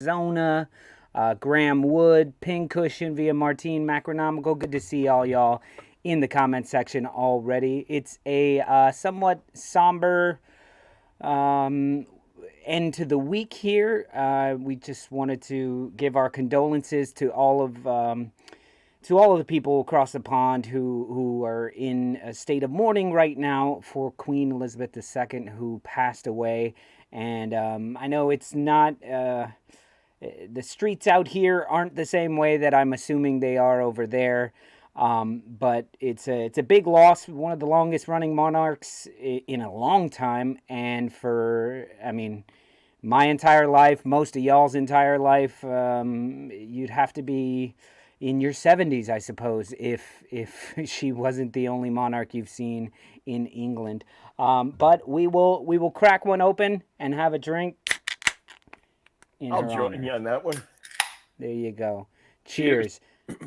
Arizona, Graham Wood, Pincushion via Martine Macronomical. Good to see all y'all in the comment section already. It's a somewhat somber end to the week here. We just wanted to give our condolences to all of the people across the pond who are in a state of mourning right now for Queen Elizabeth II, who passed away. And I know it's not the streets out here aren't the same way that I'm assuming they are over there. But it's a big loss. One of the longest running monarchs in a long time, and my entire life, most of y'all's entire life, you'd have to be in your 70s, I suppose, if she wasn't the only monarch you've seen in England. But we will crack one open and have a drink. I'll join you on that one. There you go. Cheers.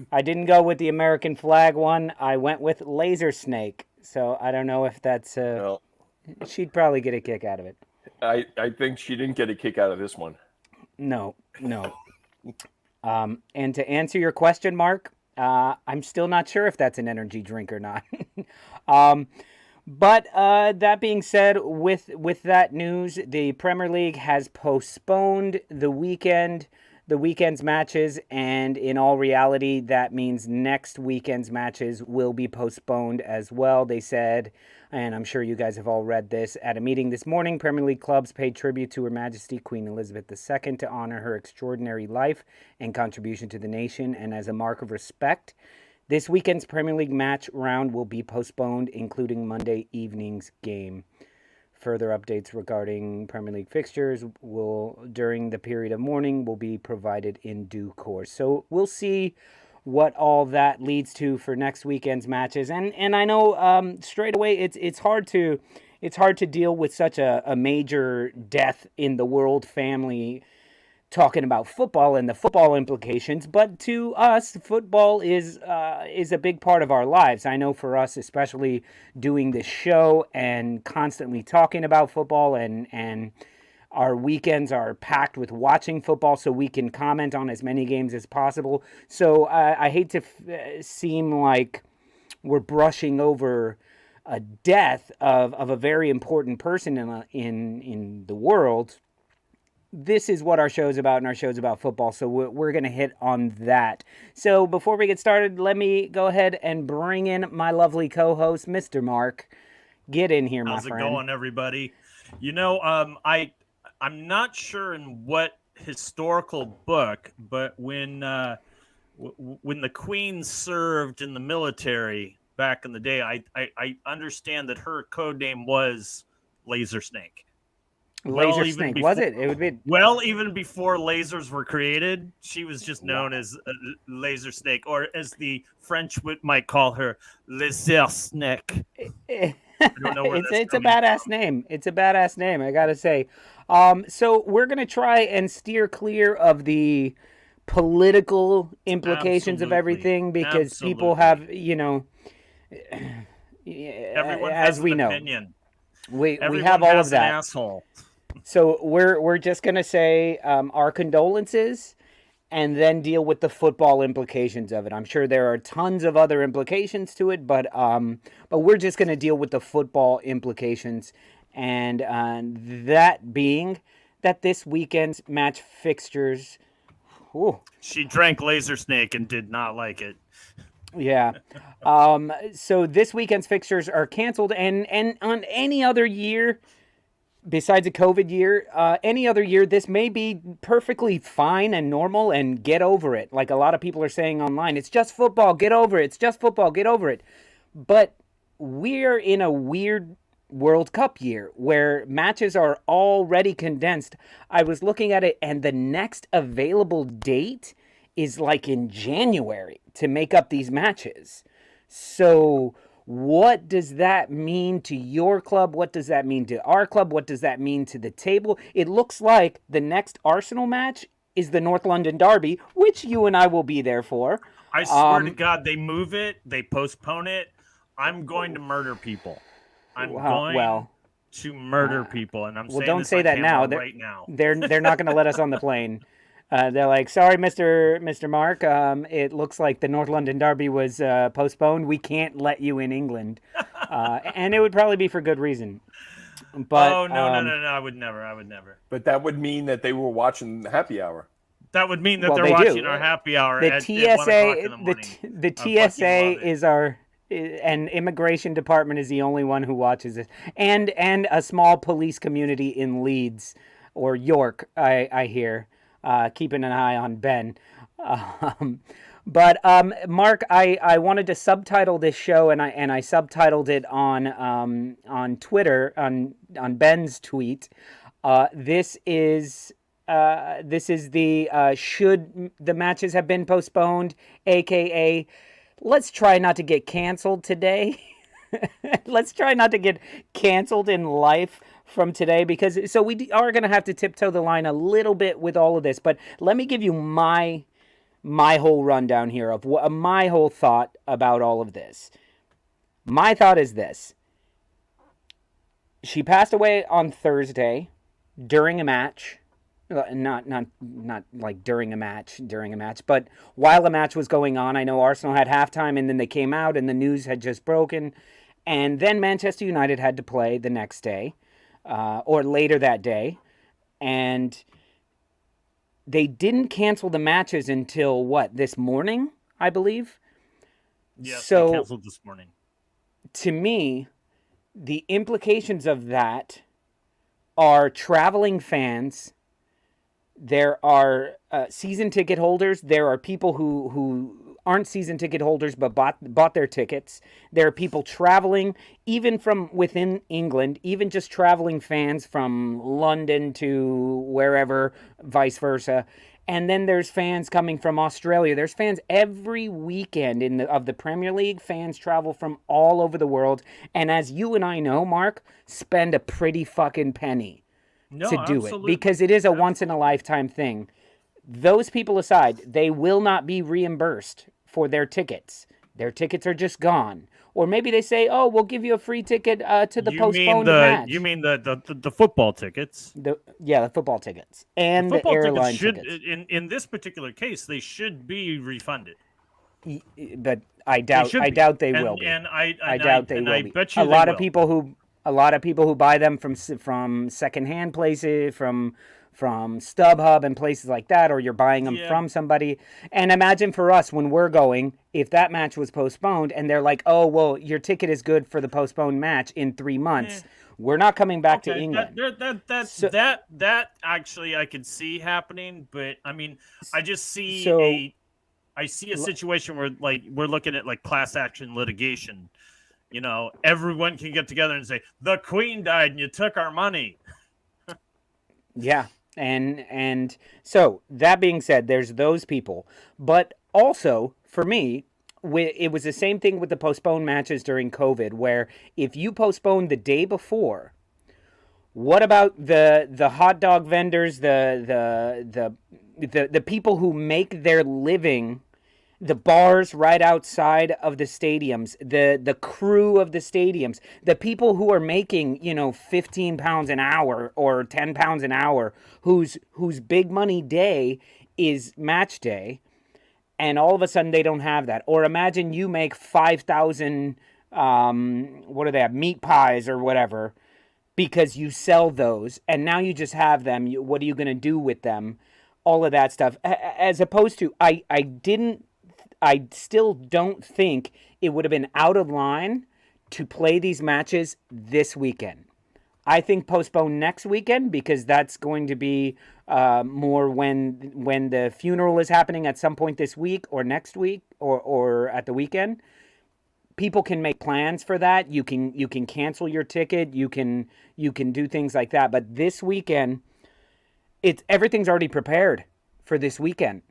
I didn't go with the American flag one. I went with laser snake. So I don't know if that's she'd probably get a kick out of it. I think she didn't get a kick out of this one. No. And to answer your question, Mark, I'm still not sure if that's an energy drink or not. But that being said, with that news, the Premier League has postponed the weekend's matches, and in all reality, that means next weekend's matches will be postponed as well. They said, and I'm sure you guys have all read this, at a meeting this morning, Premier League clubs paid tribute to Her Majesty Queen Elizabeth II to honor her extraordinary life and contribution to the nation, and as a mark of respect, this weekend's Premier League match round will be postponed, including Monday evening's game. Further updates regarding Premier League fixtures during the period of mourning, will be provided in due course. So we'll see what all that leads to for next weekend's matches. And I know straight away it's hard to deal with such a major death in the world family, talking about football and the football implications, but to us, football is a big part of our lives. I know for us, especially doing this show and constantly talking about football, and our weekends are packed with watching football so we can comment on as many games as possible. So I hate to seem like we're brushing over a death of a very important person in the world. This is what our show's about, and our show's about football, so we're going to hit on that. So before we get started, let me go ahead and bring in my lovely co-host, Mr. Mark. Get in here, my friend. How's it going, everybody? You know, I'm not sure in what historical book, but when the Queen served in the military back in the day, I understand that her code name was Laser Snake. Laser Snake, was it? It would be even before lasers were created, she was just known as Laser Snake, or as the French might call her, Laser Snake. I don't know where it's a badass name. It's a badass name, I gotta say. So we're gonna try and steer clear of the political implications of everything, because people have, everyone as has we know, opinion. we have all of that. An asshole. So we're just gonna say our condolences, and then deal with the football implications of it. I'm sure there are tons of other implications to it, but we're just gonna deal with the football implications, and that being that this weekend's match fixtures. Ooh. She drank Laser Snake and did not like it. Yeah. So this weekend's fixtures are canceled, and on any other year, besides a COVID year, any other year, this may be perfectly fine and normal, and get over it. Like a lot of people are saying online, it's just football, get over it. It's just football, get over it. But we're in a weird World Cup year where matches are already condensed. I was looking at it, and the next available date is like in January to make up these matches. So what does that mean to your club? What does that mean to our club? What does that mean to the table? It looks like the next Arsenal match is the North London Derby, which you and I will be there for. I swear to God, they move it, they postpone it. I'm going to murder people. I'm going to murder people, and I'm saying don't this say on that now. right now. They're not going to let us on the plane. They're like, sorry, Mr. Mark. It looks like the North London Derby was postponed. We can't let you in England, and it would probably be for good reason. But oh no, I would never. But that would mean that they were watching Happy Hour. That would mean that Well, they're they watching do. our happy hour The at TSA, 1 o'clock in the morning. the I fucking TSA love it. is our, and immigration department is the only one who watches it, and a small police community in Leeds or York, I hear, keeping an eye on Ben. But Mark, I wanted to subtitle this show, and I subtitled it on Twitter on Ben's tweet. This is the should the matches have been postponed, aka let's try not to get canceled today. Let's try not to get canceled in life from today, because so we are going to have to tiptoe the line a little bit with all of this. But let me give you my whole rundown here of my whole thought about all of this. My thought is this: she passed away on Thursday during a match. Not like during a match, but while a match was going on. I know Arsenal had halftime, and then they came out, and the news had just broken, and then Manchester United had to play the next day, or later that day, and they didn't cancel the matches until this morning, I believe. Yes, so they canceled this morning. To me, the implications of that are traveling fans. There are season ticket holders. There are people who aren't season ticket holders but bought their tickets. There are people traveling, even from within England, even just traveling fans from London to wherever, vice versa. And then there's fans coming from Australia. There's fans every weekend of the Premier League. Fans travel from all over the world. And as you and I know, Mark, spend a pretty fucking penny to do it, because it is a once-in-a-lifetime thing. Those people aside, they will not be reimbursed for their tickets. Their tickets are just gone. Or maybe they say, oh, we'll give you a free ticket to the postponed match. You mean the football tickets? The football tickets. And the airline tickets. In this particular case, they should be refunded. But I doubt they will be. And I doubt they will be. Bet you a lot of people who buy them from secondhand places, from StubHub and places like that, or you're buying them from somebody. And imagine for us, when we're going, if that match was postponed and they're like, oh, well, your ticket is good for the postponed match in 3 months. We're not coming back to England. That actually I could see happening, but I mean, I just see a situation where we're looking at class action litigation. You know, everyone can get together and say, the Queen died and you took our money. Yeah. And so that being said, there's those people. But also, for me, it was the same thing with the postponed matches during COVID, where if you postponed the day before, what about the hot dog vendors, the people who make their living, the bars right outside of the stadiums, the crew of the stadiums, the people who are making, £15 an hour or £10 an hour, whose big money day is match day, and all of a sudden they don't have that. Or imagine you make 5,000, what do they have, meat pies or whatever, because you sell those, and now you just have them. What are you going to do with them? All of that stuff. As opposed to, I still don't think it would have been out of line to play these matches this weekend. I think postpone next weekend, because that's going to be more when the funeral is happening at some point this week or next week or at the weekend. People can make plans for that. You can cancel your ticket. You can do things like that. But this weekend, everything's already prepared for this weekend.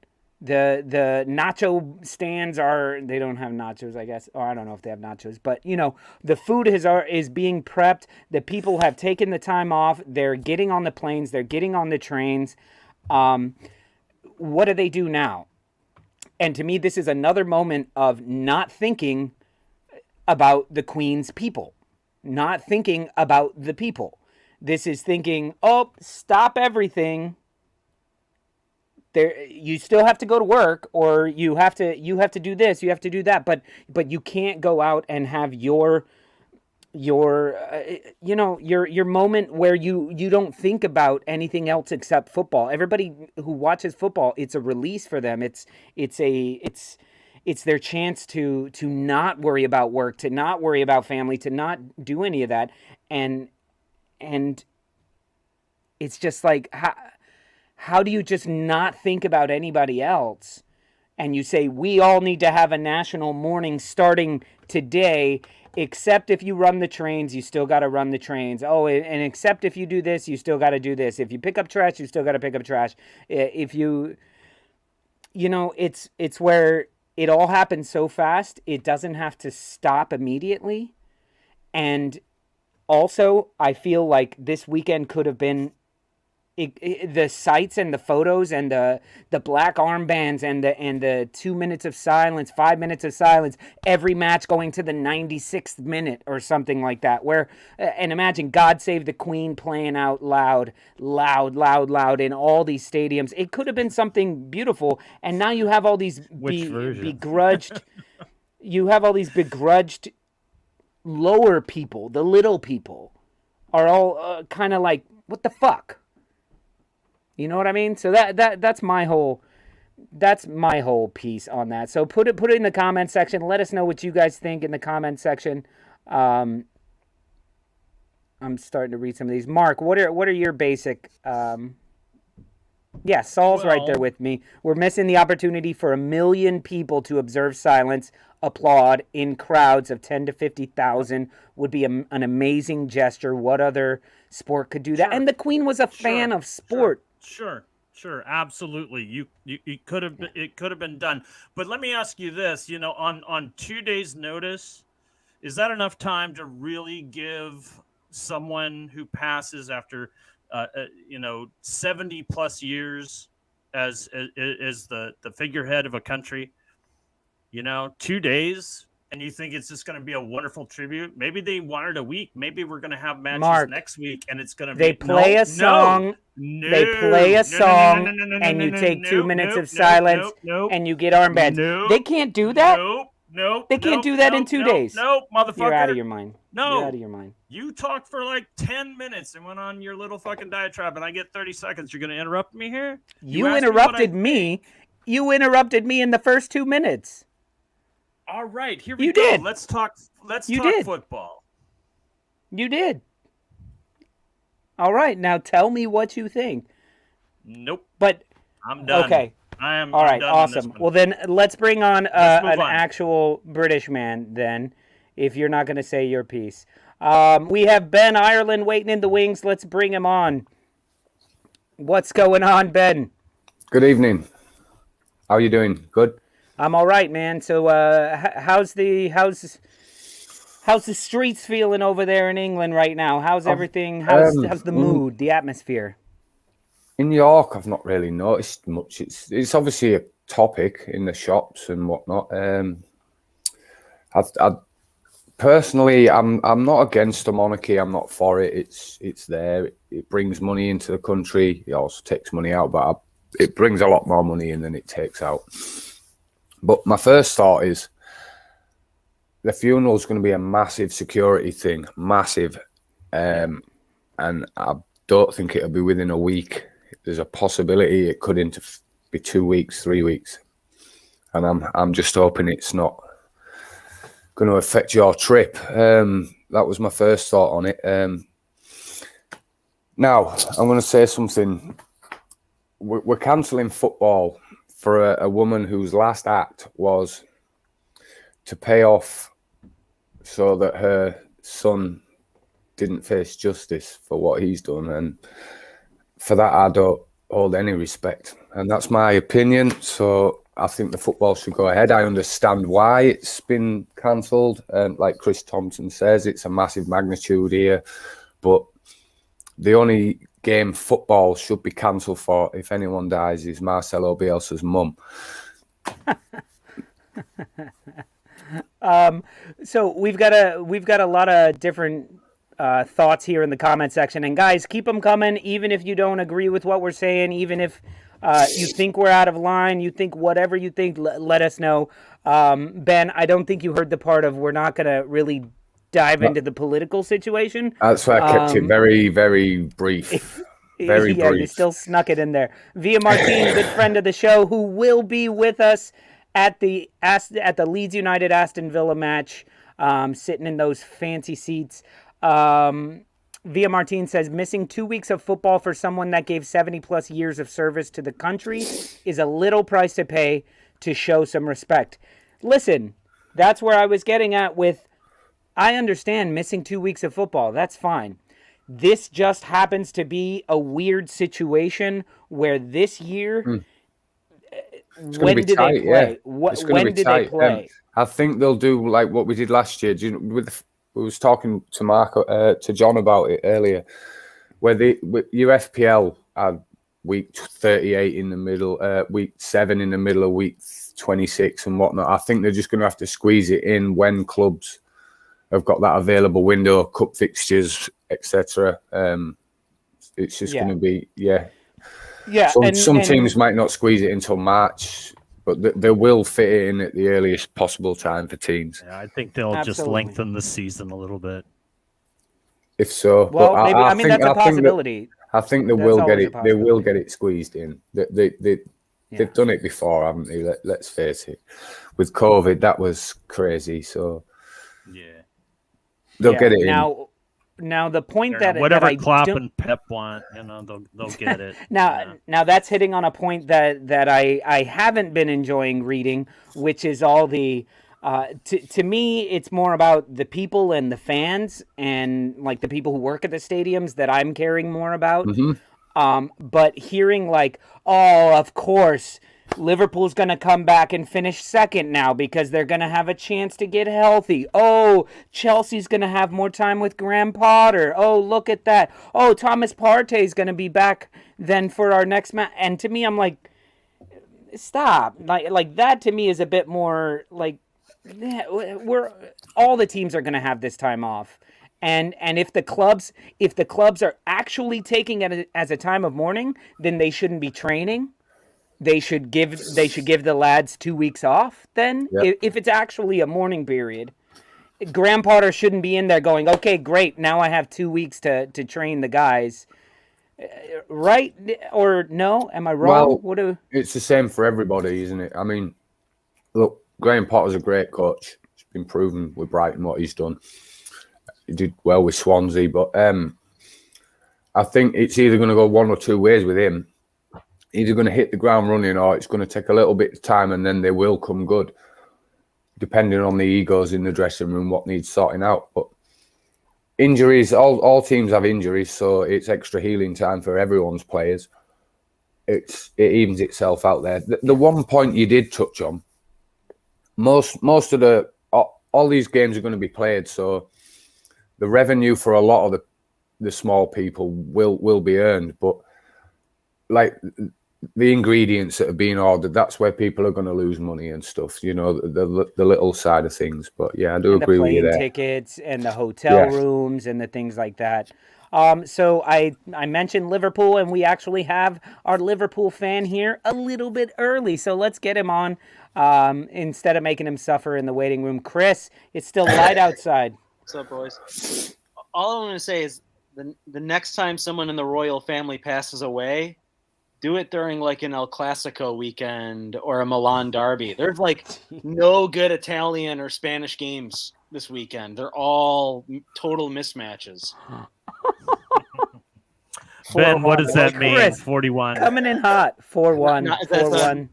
The nacho stands they don't have nachos, I guess, or I don't know if they have nachos, but the food is being prepped. The people have taken the time off. They're getting on the planes. They're getting on the trains. What do they do now? And to me, this is another moment of not thinking about the Queen's people, not thinking about the people. This is thinking, oh, stop everything. you still have to go to work, or you have to do this, you have to do that, but you can't go out and have your your moment where you don't think about anything else except football. Everybody who watches football, it's a release for them. It's their chance to not worry about work, to not worry about family, to not do any of that. And it's just like, how do you just not think about anybody else? And you say, we all need to have a national mourning starting today, except if you run the trains, you still got to run the trains. Oh, and except if you do this, you still got to do this. If you pick up trash, you still got to pick up trash. If it's where it all happens so fast, it doesn't have to stop immediately. And also, I feel like this weekend could have been the sights and the photos and the black armbands and the 2 minutes of silence, 5 minutes of silence, every match going to the 96th minute or something like that. Where and imagine God Save the Queen playing out loud in all these stadiums. It could have been something beautiful, and now you have all these begrudged. You have all these begrudged lower people. The little people are all kind of like, what the fuck? You know what I mean? So that's my whole piece on that. So put it in the comment section. Let us know what you guys think in the comment section. I'm starting to read some of these. Mark, what are your basic? Yeah, Saul's right there with me. We're missing the opportunity for 1 million people to observe silence, applaud in crowds of 10 to 50,000 would be an amazing gesture. What other sport could do that? Sure. And the Queen was a fan of sport. Sure, absolutely. It could have been done. But let me ask you this: on 2 days' notice, is that enough time to really give someone who passes after 70 plus years as the figurehead of a country? 2 days. And you think it's just going to be a wonderful tribute? Maybe they wanted a week. Maybe we're going to have matches next week, and it's going to be... They play a song. They play a song, and you take 2 minutes of silence, and you get armbands. They can't do that? No. They can't do that in 2 days. No, motherfucker. You're out of your mind. No. You're out of your mind. You talked for like 10 minutes and went on your little fucking diatribe, and I get 30 seconds. You're going to interrupt me here? You interrupted me. You interrupted me in the first 2 minutes. All right, here we go. Did. Let's talk football. You did. All right, now tell me what you think. Nope. But I'm done. Okay. All right, awesome. Well, then let's bring on an actual British man then, if you're not going to say your piece. We have Ben Ireland waiting in the wings. Let's bring him on. What's going on, Ben? Good evening. How are you doing? Good? I'm all right, man. So, how's the streets feeling over there in England right now? How's everything? How's the mood, the atmosphere? In York, I've not really noticed much. It's obviously a topic in the shops and whatnot. I personally, I'm not against the monarchy. I'm not for it. It's there. It brings money into the country. It also takes money out, but it brings a lot more money in than it takes out. But my first thought is the funeral is going to be a massive security thing, massive. And I don't think it'll be within a week. There's a possibility it could be 2 weeks, 3 weeks. And I'm just hoping it's not going to affect your trip. That was my first thought on it. Now, I'm going to say something. We're cancelling football for a woman whose last act was to pay off so that her son didn't face justice for what he's done. And for that, I don't hold any respect. And that's my opinion. So I think the football should go ahead. I understand why it's been cancelled. And like Chris Thompson says, it's a massive magnitude here. But the only game football should be cancelled for, if anyone dies, is Marcelo Bielsa's mum. So we've got a lot of different thoughts here in the comment section, and guys, keep them coming. Even if you don't agree with what we're saying, even if You think we're out of line, you think whatever you think, let us know. Ben, I don't think you heard the part of we're not going to really dive into the political situation. That's why I kept it very, very brief. Very yeah, brief. you still snuck it in there. Via Martin, good friend of the show, who will be with us at the Leeds United Aston Villa match, sitting in those fancy seats. Via Martin says, missing 2 weeks of football for someone that gave 70+ years of service to the country is a little price to pay to show some respect. Listen, that's where I was getting at with, I understand missing 2 weeks of football. That's fine. This just happens to be a weird situation where this year, when did they play? When did they play? I think they'll do like what we did last year. We was talking to to John about it earlier, where your FPL had week 38 in the middle, week 7 in the middle of week 26 and whatnot. I think they're just going to have to squeeze it in when clubs have got that available window, cup fixtures, etc. It's just going to be, yeah. Some teams might not squeeze it until March, but they will fit it in at the earliest possible time for teams. Yeah, I think they'll just lengthen the season a little bit. If so, well, maybe, I mean that's a possibility. I think they will get it. They will get it squeezed in. They've done it before, haven't they? Let's face it. With COVID, that was crazy. So yeah. They'll get it now the point that whatever Klopp and Pep want, they'll get it. Now that's hitting on a point that I haven't been enjoying reading, which is all the to me it's more about the people and the fans and like the people who work at the stadiums that I'm caring more about. Mm-hmm. But hearing like, oh, of course, Liverpool's going to come back and finish second now because they're going to have a chance to get healthy. Oh, Chelsea's going to have more time with Graham Potter. Oh, look at that. Oh, Thomas Partey's going to be back then for our next match. And to me, I'm like, stop. Like that to me is a bit more like, all the teams are going to have this time off. And if the clubs are actually taking it as a time of mourning, then they shouldn't be training. They should give the lads 2 weeks off then. Yep. If it's actually a mourning period. Graham Potter shouldn't be in there going, okay, great, now I have 2 weeks to train the guys. Right? Or no? Am I wrong? Well, it's the same for everybody, isn't it? I mean, look, Graham Potter's a great coach. It's been proven with Brighton what he's done. He did well with Swansea, but I think it's either going to go one or two ways with him. Either going to hit the ground running or it's going to take a little bit of time and then they will come good, depending on the egos in the dressing room, what needs sorting out. But injuries, all teams have injuries, so it's extra healing time for everyone's players. It evens itself out there. The one point you did touch on, most of all these games are going to be played, so the revenue for a lot of the small people will be earned, but like the ingredients that are being ordered, that's where people are going to lose money and stuff, the little side of things. But yeah, I do agree with you there. The plane tickets and the hotel rooms and the things like that. So I mentioned Liverpool, and we actually have our Liverpool fan here a little bit early. So let's get him on instead of making him suffer in the waiting room. Chris, it's still light outside. What's up, boys? All I want to say is the next time someone in the royal family passes away, do it during like an El Clasico weekend or a Milan derby. There's like no good Italian or Spanish games this weekend. They're all total mismatches. Ben, what does that mean? Chris, 41 coming in hot. 4-1. 4-1.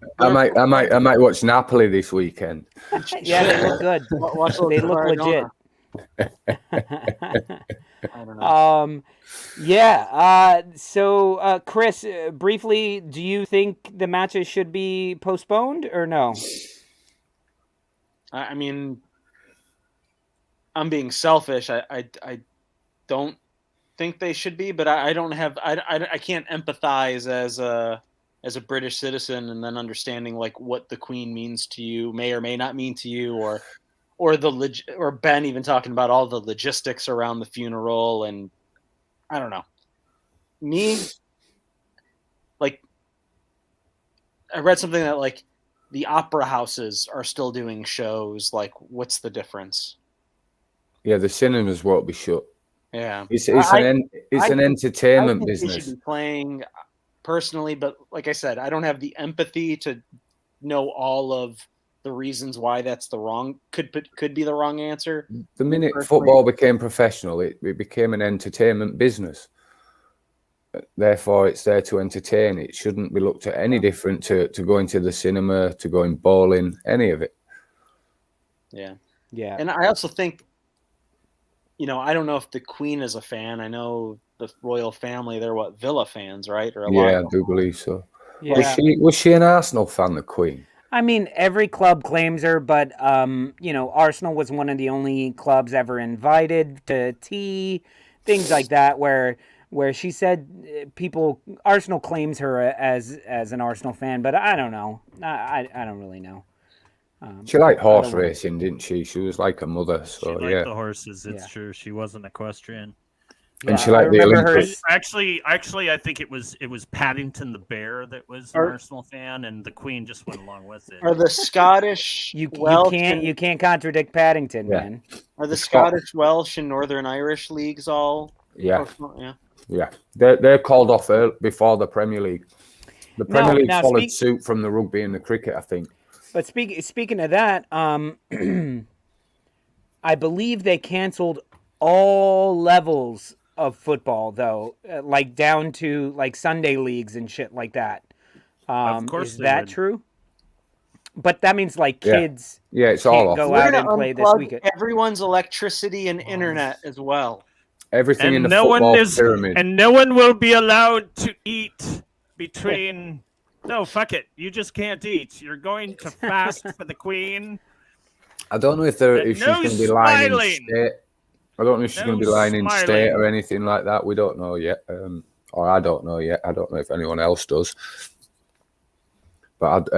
I might watch Napoli this weekend. Yeah, they look good. They look legit. I don't know. So, Chris, briefly, do you think the matches should be postponed or no? I mean, I'm being selfish. I don't think they should be, but I don't have I can't empathize as a British citizen and then understanding like what the Queen means to you, may or may not mean to you, or Ben even talking about all the logistics around the funeral, and I don't know. Me, like, I read something that like the opera houses are still doing shows. Like, what's the difference? Yeah, the cinemas won't be shut. Yeah, It's I an think entertainment they business. should be playing personally, but like I said, I don't have the empathy to know all of the reasons why that's the wrong could be the wrong answer. The minute football became professional, it became an entertainment business. Therefore, it's there to entertain. It shouldn't be looked at any different to going to the cinema, to going bowling, any of it. Yeah. Yeah. And I also think, I don't know if the Queen is a fan. I know the royal family, they're what, Villa fans, right? Or I do believe so. Yeah. Was she an Arsenal fan, the Queen? I mean, every club claims her, but Arsenal was one of the only clubs ever invited to tea, things like that, where she said Arsenal claims her as an Arsenal fan, but I don't know. I don't really know. She liked horse racing, didn't she? She was like a mother, so she liked the horses. It's true. She was an equestrian. And she liked the Olympics. Actually, I think it was Paddington the bear that was an Arsenal fan, and the Queen just went along with it. Are the Scottish you can't contradict Paddington, man? Are the Scottish, Welsh, and Northern Irish leagues all? Yeah. They're called off before the Premier League. The Premier League followed suit from the rugby and the cricket, I think. But speaking of that, I believe they canceled all levels of football, though, like down to like Sunday leagues and shit like that. Of course, is that true? But that means like kids, it's all off. Go out and play this weekend. Everyone's electricity and internet as well. Everything in the football pyramid, and no one will be allowed to eat between. No, fuck it. You just can't eat. You're going to fast for the Queen. I don't know if she's going to be lying in state. I don't know if she's going to be lying in state or anything like that. We don't know yet. Or I don't know yet. I don't know if anyone else does. But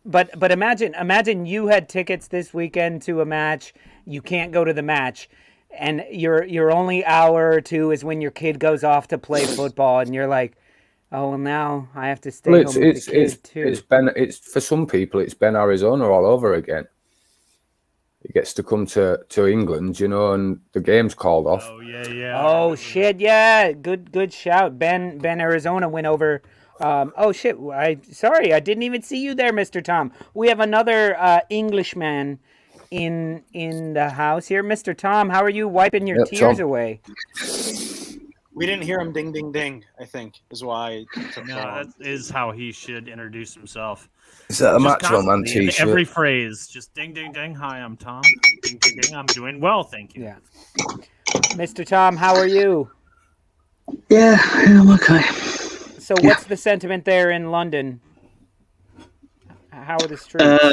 But imagine you had tickets this weekend to a match. You can't go to the match, and your only hour or two is when your kid goes off to play football, and you're like, oh, well, now I have to stay home with the kid too. It's for some people, it's Ben Arizona all over again. He gets to come to England, and the game's called off. Oh yeah. Oh shit, yeah. Good shout. Ben Arizona went over. Oh shit. Sorry, I didn't even see you there, Mr. Tom. We have another Englishman in the house here, Mr. Tom. How are you wiping your tears away? We didn't hear him ding, ding, ding, I think, is why. That is how he should introduce himself. Is that a Macho Man t-shirt? Every phrase, just ding, ding, ding. Hi, I'm Tom. Ding, ding, ding. I'm doing well, thank you. Yeah. Mr. Tom, how are you? Yeah, I'm okay. So what's the sentiment there in London? How are the streets?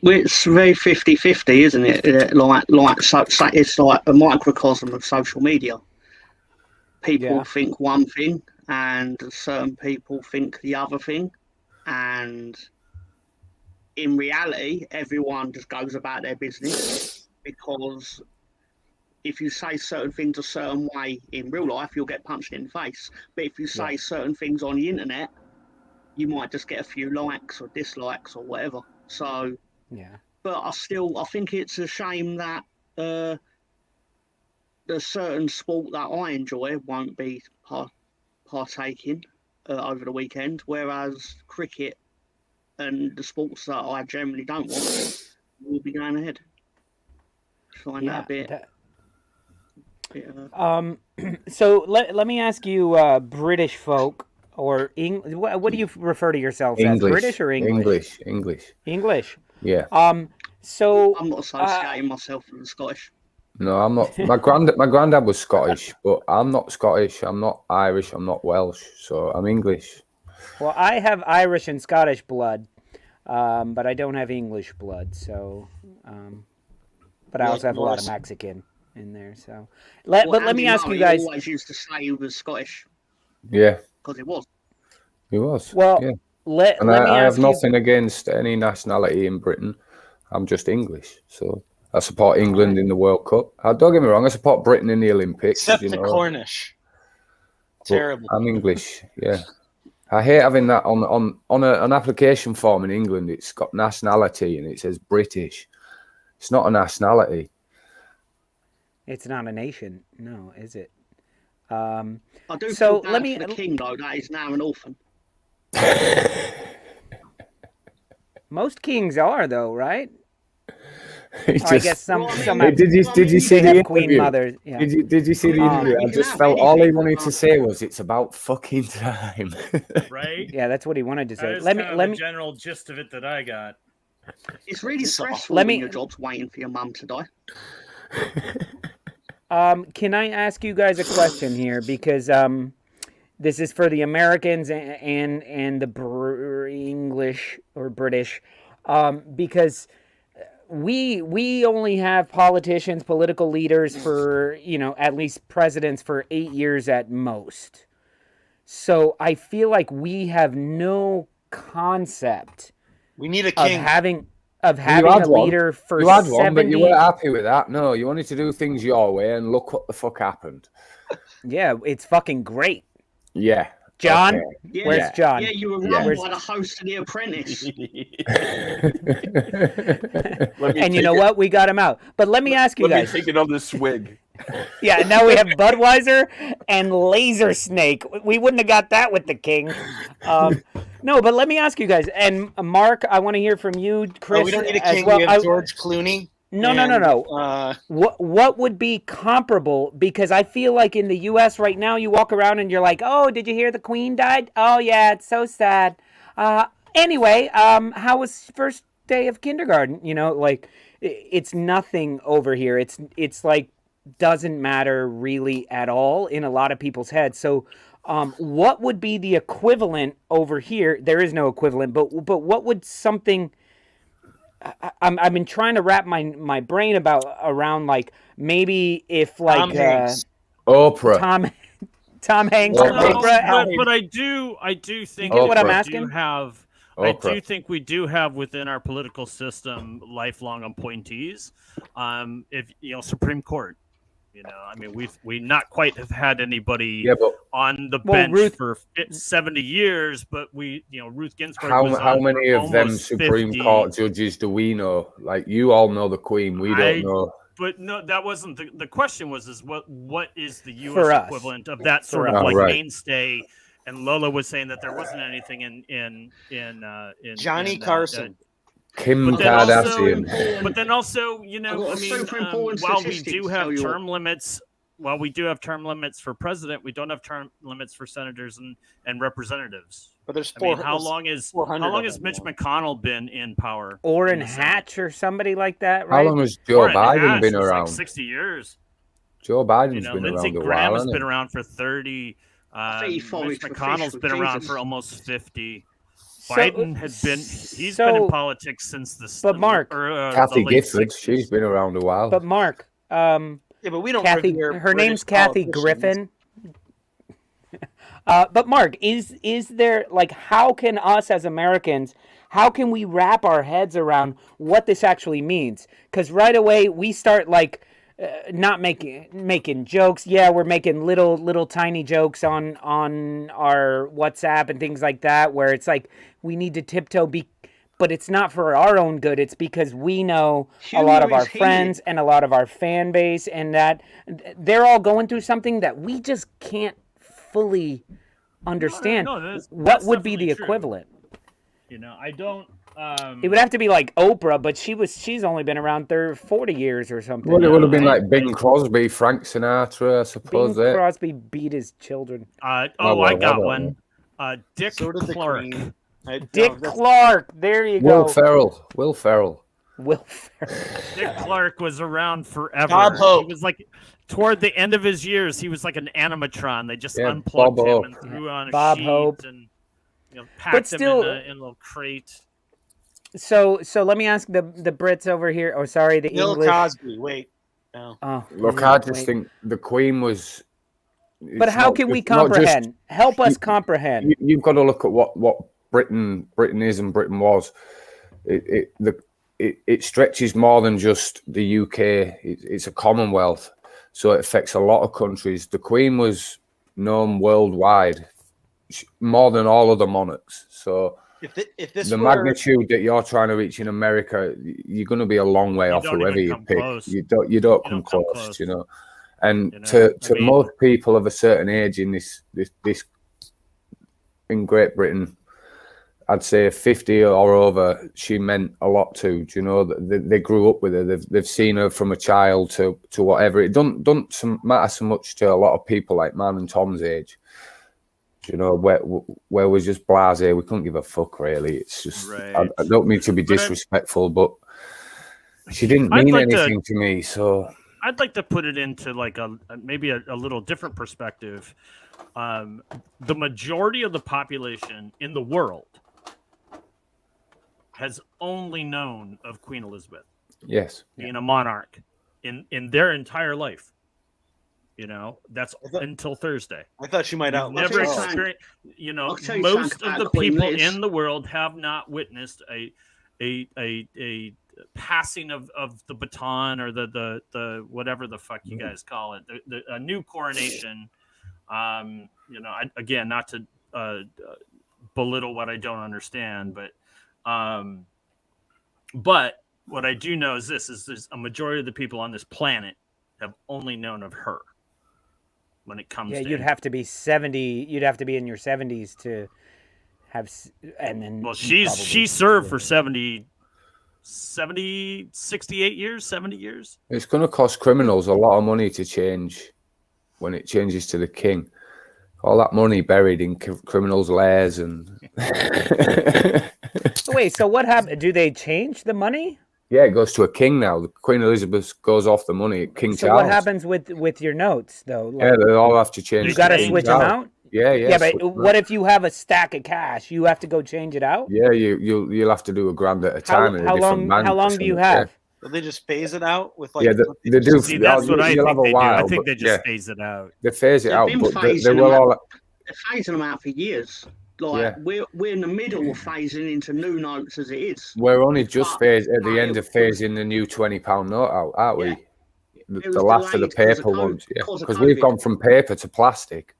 It's very 50-50, isn't it? It's like a microcosm of social media. People think one thing, and certain people think the other thing, and in reality, everyone just goes about their business, because if you say certain things a certain way in real life, you'll get punched in the face. But if you say certain things on the internet, you might just get a few likes or dislikes or whatever. So. Yeah, but I think it's a shame that the certain sport that I enjoy won't be partaking over the weekend, whereas cricket and the sports that I generally don't watch will be going ahead. Find that a bit. So let me ask you, British folk or what do you refer to yourself as? British or English? English. Yeah. So I'm not associating myself with the Scottish. No, I'm not. My granddad was Scottish, but I'm not Scottish. I'm not Irish. I'm not Welsh. So I'm English. Well, I have Irish and Scottish blood, but I don't have English blood. So, but I also have a lot of Mexican in there. So, let me ask you guys. He always used to say he was Scottish. Yeah. Because he was. He was. Well. Yeah. I have nothing against any nationality in Britain. I'm just English, so I support England in the World Cup. Don't get me wrong, I support Britain in the Olympics. Except the Cornish. Terrible. I'm English, yeah. I hate having that on an application form in England. It's got nationality and it says British. It's not a nationality. It's not a nation, no, is it? I do So feel let bad me. for the king, though, that is now an orphan. Most kings are though, right? It Or I guess some Well, I mean, some Hey, have, did you see they the have queen interview? mothers. Yeah. Did you see the Um, interview? I You can just have felt all he anything, wanted but- to say was it's about fucking time. Right? Yeah, that's what he wanted to That say. is Let kind of me the general gist of it that I got. It's really stressful let when me- your job's waiting for your mum to die. Can I ask you guys a question here? Because this is for the Americans and the English or British, because we only have politicians, political leaders for at least presidents for 8 years at most. So I feel like we have no concept We need a of king. having You a had one. leader for You had one, but 70. you weren't happy with that. No, you wanted to do things your way, and look what the fuck happened. Yeah, it's fucking great. Yeah. John, Okay. Yeah, where's John? Yeah, you were Yeah. run by the host of The Apprentice. And you know what? We got him out. But let me ask you Let me guys. take another swig. Yeah, now we have Budweiser and Laser Snake. We wouldn't have got that with the king. No, but let me ask you guys. And Mark, I want to hear from you, Chris. We don't need a as king. well. We have George Clooney. No. What would be comparable? Because I feel like in the U.S. right now, you walk around and you're like, "Oh, did you hear the Queen died? Oh yeah, it's so sad." Anyway, how was first day of kindergarten? Like it's nothing over here. It's like doesn't matter really at all in a lot of people's heads. So, what would be the equivalent over here? There is no equivalent, but what would something? I've been trying to wrap my brain around like maybe if like Tom Hanks. Oprah. Tom Hanks Well, or no, Oprah. But I do think You get what I'm we asking? do have I do think we do have within our political system lifelong appointees. If Supreme Court, I mean, we not quite have had anybody on the bench for 70 years, but Ruth Ginsburg. How many of them 50. Supreme Court judges do we know? Like you all know the Queen, we don't know. But no, that wasn't the question. Is what is the U.S. For us. equivalent of that sort of mainstay? And Lolo was saying that there wasn't anything in Johnny Carson. Kim Kardashian. But then also, while we do have term limits, for president, we don't have term limits for senators and representatives. But there's how long has Mitch McConnell been in power? Orrin Hatch or somebody like that, right? How long has Joe Biden been around? Like 60 years. Joe Biden's been Lindsey around a Graham while. has been around for 30. Mitch McConnell's been around for almost 50. Biden has been been in politics since the But Mark, Kathy Gifford, she's been around a while. But Mark, yeah, but we don't. her name's Kathy Griffin. But Mark, is there like how can us as Americans, how can we wrap our heads around what this actually means? Because right away we start like not making jokes. Yeah, we're making little tiny jokes on our WhatsApp and things like that, where it's like we need to tiptoe. But it's not for our own good. It's because we know a lot of our friends and a lot of our fan base, and that they're all going through something that we just can't fully understand. What would be the equivalent? I don't. It would have to be like Oprah, but she's only been around 40 years or something. Well, it would have been like Bing Crosby, Frank Sinatra, I suppose. Bing Crosby beat his children. I got one. Dick Clark. Dick Clark. There you go. Will Ferrell. Dick Clark was around forever. Bob Hope. He was like toward the end of his years. He was like an animatron. They just unplugged him and threw on a sheet Hope. and packed him in a little crate. So let me ask the Brits over here. Oh, sorry, the Bill English. Cosby. Wait. No. Oh, look, I just think the Queen was. But how can we comprehend? Help us comprehend. You've got to look at what Britain is and Britain was. It stretches more than just the UK. It's a Commonwealth, so it affects a lot of countries. The Queen was known worldwide more than all other monarchs. So If this the were, magnitude that you're trying to reach in America, you're going to be a long way off don't whoever even you come pick. close. You don't come close, you know. And You know, to I mean- most people of a certain age in this in Great Britain, I'd say 50 or over, she meant a lot to. Do you know, they grew up with her. They've seen her from a child to whatever. It don't matter so much to a lot of people like man and Tom's age. Do you know, where we're just blasé. We couldn't give a fuck, really. It's just, Right. I don't mean to be disrespectful, but she didn't I'd mean like to- anything to me. So I'd like to put it into like maybe a little different perspective. The majority of the population in the world has only known of Queen Elizabeth yes, being a monarch in their entire life. You know, that's until Thursday. I thought you might You've outlive never tell you experienced. You know, I'll tell you most something of about the Queen people Liz. in the world have not witnessed a passing of the baton or the whatever the fuck you guys call it, a new coronation. You know, again, not to belittle what I don't understand, but what I do know is there's a majority of the people on this planet have only known of her. When it comes to you'd have to be 70. You'd have to be in your 70s to have, and then. Well, she served for 68 years, 70 years. it's going to cost criminals a lot of money to change when it changes to the king. All that money buried in criminals' lairs and. Wait, so what happened? Do they change the money? Yeah, it goes to a king now. The Queen Elizabeth goes off the money. King So Charles. what happens with your notes though? Yeah, they all have to change. You got to change switch them out. Yeah. Yeah, but switch them what out. if you have a stack of cash? You have to go change it out. Yeah, you'll have to do a grand at a time. How long? How long do you have? Will they just phase it out with like? Yeah, they do. See, that's what I You'll think have a they do. while, I think they but just yeah, phase it out. they phase it They've out, been but they phasing will them all. out. They're phasing them out for years. Like we're in the middle of phasing into new notes as it is. We're only just But- at the end of phasing the new £20 note out, aren't we? Yeah. It The was last of the delayed because of paper COVID- ones, yeah, because of because we've COVID. gone from paper to plastic,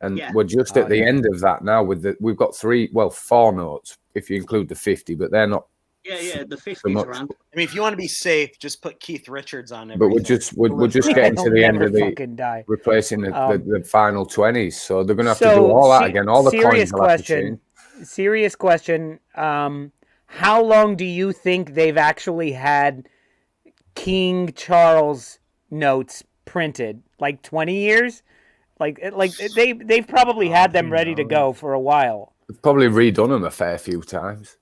and Yeah. we're just at the end of that now. We've got four notes if you include the 50, but they're not. Yeah, the so 50s much. around. I mean, if you want to be safe, just put Keith Richards on But everything. we're just getting to They'll the end never of the fucking die. replacing the final 20s, so they're gonna have to So, do all that again. All the serious coins will have to question. change. Serious question. How long do you think they've actually had King Charles notes printed? Like 20 years? Like they've probably had them ready to go for a while. They've probably redone them a fair few times.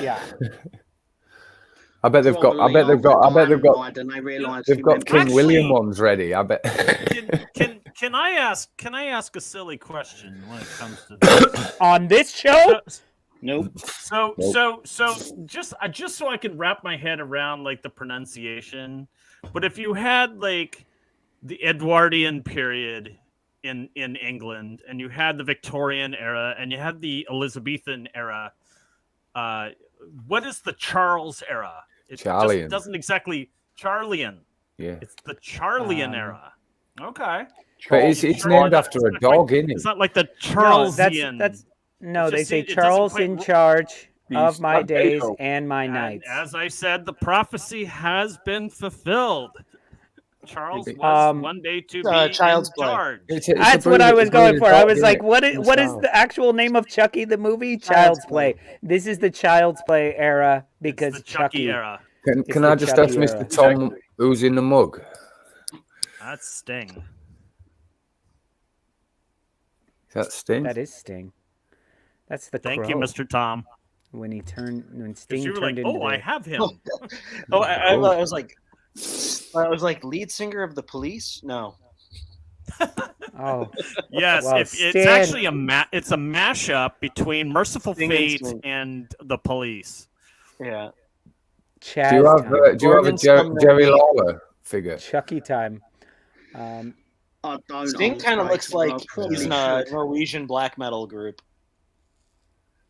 Yeah. I bet they've got. And they realised They've he got meant- King Actually- William ones ready. I bet. Can I ask a silly question when it comes to this? On this show? Nope. So just so I can wrap my head around like the pronunciation, but if you had like the Edwardian period in England, and you had the Victorian era, and you had the Elizabethan era, what is the Charles era? It Charlian. just doesn't exactly Charlian. Yeah, It's the Charlian era. Okay. but it's named after a dog, isn't It's it? not like the No, Charlesian. no, It they just- say it doesn't Charles quite in work. charge of He's my not days Beethoven. and my And nights. as I said, the prophecy has been fulfilled. Charles was Um, one day to be Child's in Play. charge. That's what I was going for. I was like, what is the actual name of Chucky the movie? Child's Play. This is the Child's Play era because It's the Chucky era. Can it's can the I just Chucky ask era. Mr. Tom who's in the mug? That's Sting. Is that Sting? That is Sting. That's the Thank Crow. you, Mr. Tom. When Because Sting you were turned like, into oh, I the... have him. Oh, I was like lead singer of the Police. No, Oh, Yes, Well, it's Stan- actually it's a mashup between Merciful Sting and Fate Sting. and the Police. yeah. Chaz Do you have time. do you have a Gordon Sumner. Jerry Lawler figure? Chucky time. I don't. Sting I'm kind of afraid, looks but like I probably he's in a should. Norwegian black metal group.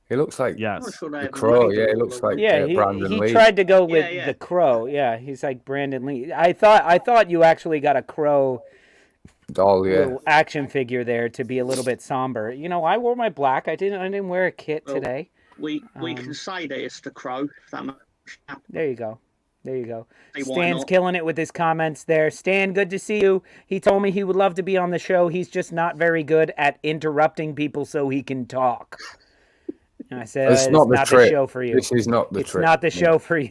He looks like I'm Yes. not sure they the have Crow. made Yeah, he all looks of like them. Yeah, Brandon he Lee. tried to go with yeah. the Crow. Yeah, he's like Brandon Lee. I thought you actually got a Crow Doll, yeah. little action figure there to be a little bit somber. You know, I wore my black. I didn't wear a kit Well, today. We can say that it's the Crow. If that makes you happy. There you go. There you go. Why Stan's not? killing it with his comments there. Stan, good to see you. He told me he would love to be on the show. He's just not very good at interrupting people so he can talk. And I said, It's it's not the trick. show for you. This is not the It's trick. not the show for you.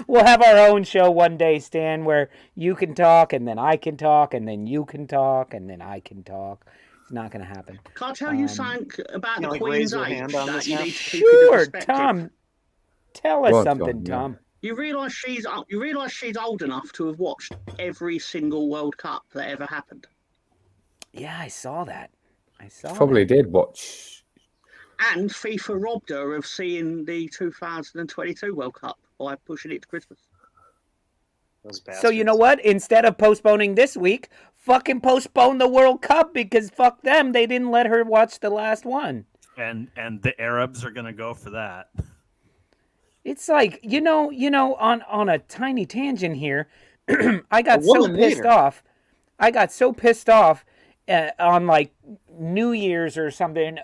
We'll have our own show one day, Stan, where you can talk, and then I can talk, and then you can talk, and then I can talk. It's not going to happen. Can I tell you something about the like, Queen's raise your age hand on that this you now? need to keep into Sure, perspective? Tom. Tell us Go on, something, Tom, yeah. Tom. You realise she's old enough to have watched every single World Cup that ever happened. Yeah, I saw that. Probably did watch. And FIFA robbed her of seeing the 2022 World Cup by pushing it to Christmas. Those So you know bastards. what? Instead of postponing this week, fucking postpone the World Cup because fuck them. They didn't let her watch the last one. And the Arabs are going to go for that. It's like, on a tiny tangent here, I got A so woman pissed leader. off. I got so pissed off on like New Year's or something.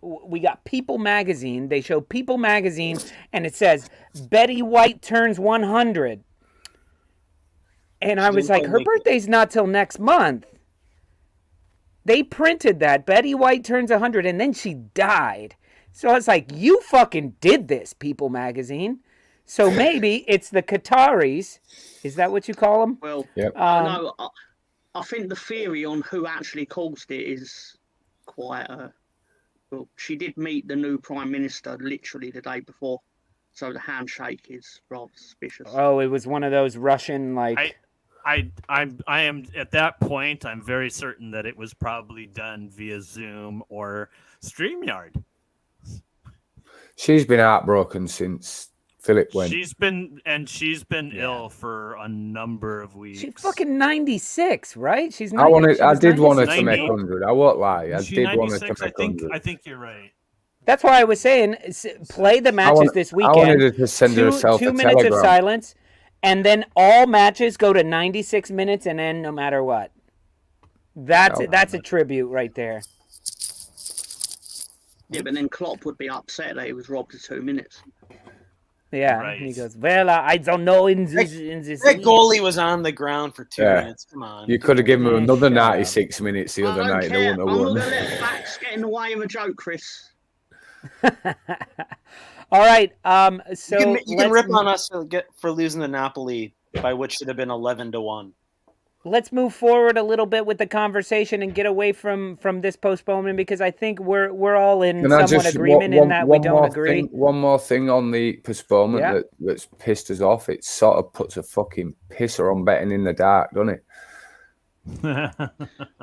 We got People Magazine. They show People Magazine, and it says Betty White turns 100. And I was didn't like, quite her make it. birthday's not till next month. They printed that. Betty White turns 100, and then she died. So I was like, you fucking did this, People Magazine. So maybe it's the Qataris. Is that what you call them? Well, Yep. no, I think the theory on who actually caused it is quite. Well, she did meet the new Prime Minister literally the day before, so the handshake is rather suspicious. Oh, it was one of those Russian, like... I am at that point. I'm very certain that it was probably done via Zoom or StreamYard. She's been heartbroken since Philip went. She's been ill for a number of weeks. She's fucking 96, right? She's I did want her to 90. make 100. I won't lie. I Is she did want her to 96? make 100. I think you're right. That's why I was saying, play the matches this weekend. I wanted her to send herself two a minutes telegram. of silence, and then all matches go to 96 minutes and end no matter what. That's a tribute right there. Yeah, but then Klopp would be upset that he was robbed of 2 minutes. Yeah, Right. and he goes, well, I don't know in this That goalie was on the ground for 2 Yeah. minutes. Come on. You could have given her Yeah, another shut 96 minutes the I other don't night. They care. wouldn't I'm have not won. going to let facts get in the way of a joke, Chris. All right, you so can let's- rip on us for losing the Napoli, by which should have been 11-1. Let's move forward a little bit with the conversation and get away from this postponement because I think we're all in Can I somewhat just agreement in that we don't agree. One more thing on the postponement Yeah. that's pissed us off. It sort of puts a fucking pisser on betting in the dark, doesn't it?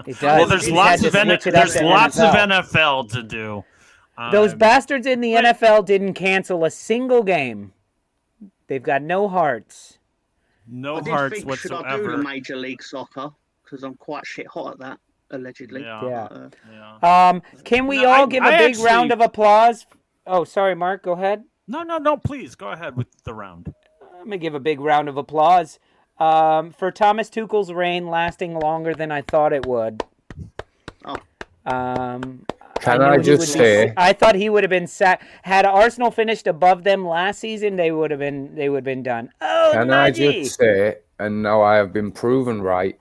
It does. Well, there's It lots had of to switch it up to NFL. NFL to do. Those bastards in the NFL didn't cancel a single game. They've got no hearts. No I did hearts think, should I do the whatsoever. Major League Soccer? Because I'm quite shit hot at that, allegedly. Yeah. Yeah. Yeah. Can we No, all I- give a I big actually- round of applause? Oh, sorry, Mark. Go ahead. No. Please go ahead with the round. I'm going to give a big round of applause for Thomas Tuchel's reign lasting longer than I thought it would. Oh. Can knew I he just would say, I thought he would have been sacked. Had Arsenal finished above them last season, they would have been done. Oh, can I Naji! just say, and now I have been proven right,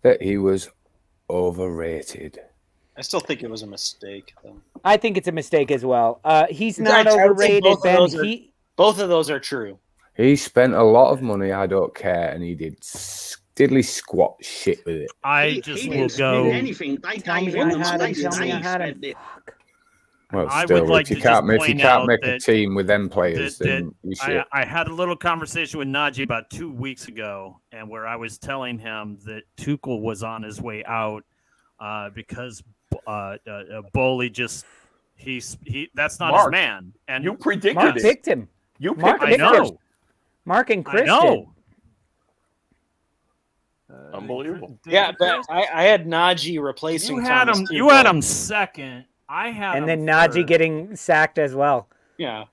that he was overrated. I still think it was a mistake, though. I think it's a mistake as well. He's In not fact, I would say overrated, both of Ben. those are- Both of those are true. He spent a lot of money, I don't care, and he did diddly squat shit with it. I just he will didn't spend go. anything. They Tell gave me him I the had money. him. Tell me I They had him. spent it. Fuck. Well, I still, would like if you to can't, just if you point can't out make a that- team with them players, then you should. I had a little conversation with Naji about 2 weeks ago, and where I was telling him that Tuchel was on his way out because Bowley just that's not his Mark, man. And You predicted Mark it. picked him. You Mark picked I it picked him. know. Mark and I Chris did. know. Unbelievable. Yeah, but I had Naji replacing You had Thomas him. Tuchel. You had him second. I had And him then Naji third. getting sacked as well. Yeah.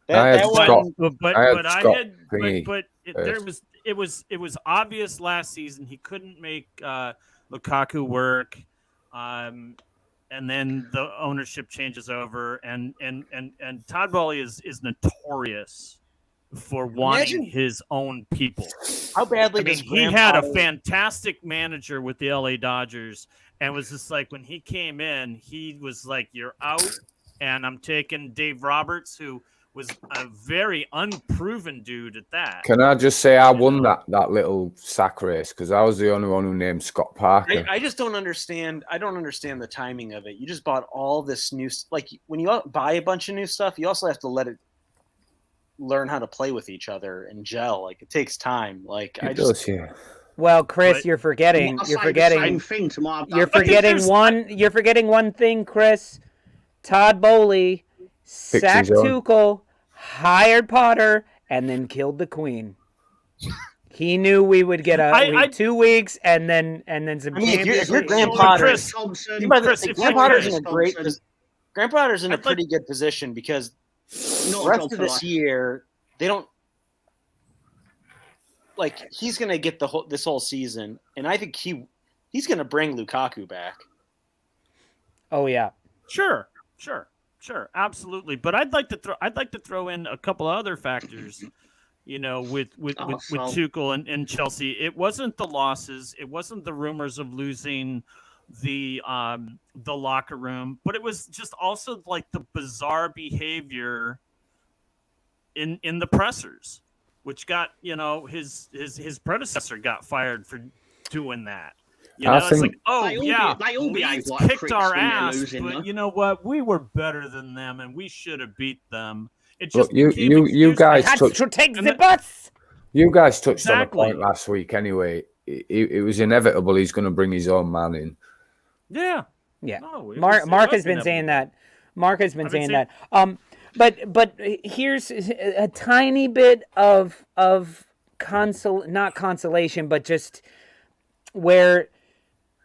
I had That Scott. one, But I had but I Scott had thingy but first. it was obvious last season he couldn't make Lukaku work, and then the ownership changes over, and Todd Bowley is notorious for wanting his own people. How badly I mean, does he had a Grandpa- fantastic manager with the LA Dodgers, and was just like, when he came in, he was like, "You're out," and I'm taking Dave Roberts, who was a very unproven dude at that. Can I just say I won that little sack race because I was the only one who named Scott Parker. I just don't understand. I don't understand the timing of it. You just bought all this new, like when you buy a bunch of new stuff, you also have to let it learn how to play with each other and gel. Like it takes time. Like It does, yeah. Well, Chris, But- you're forgetting. I You're say forgetting. the same thing to my You're brother. forgetting one. You're forgetting one thing, Chris. Todd Bowley sacked his own. Tuchel, hired Potter, and then killed the Queen. He knew we would get I- 2 weeks and then some. I mean, if you're championship- Graham Potter, Chris, Thompson, you might Chris, think if Graham you Potter's could- in a great. Graham Potter's in a I'd like- pretty good position because not the a rest job of for this life. year they don't. Like he's going to get this whole season, and I think he's going to bring Lukaku back. Oh yeah. Sure, absolutely. But I'd like to throw in a couple of other factors. You know, with Tuchel and Chelsea, it wasn't the losses, it wasn't the rumors of losing the locker room, but it was just also like the bizarre behavior in the pressers, which got, you know, his predecessor got fired for doing that. You know, I it's think- like, oh They all yeah, be- they all behave Leeds like kicked pricks our when they're ass, losing, but though. you know what? We were better than them, and we should have beat them. It Look, just you became you excuses. guys Had touched to take and the the- bus. you guys touched Exactly. on a point last week. Anyway, it was inevitable. He's going to bring his own man in. Yeah. Yeah. No, it Mark was has been saying inevitable. that. Mark has been I've been saying that. But here's a tiny bit of not consolation, but just where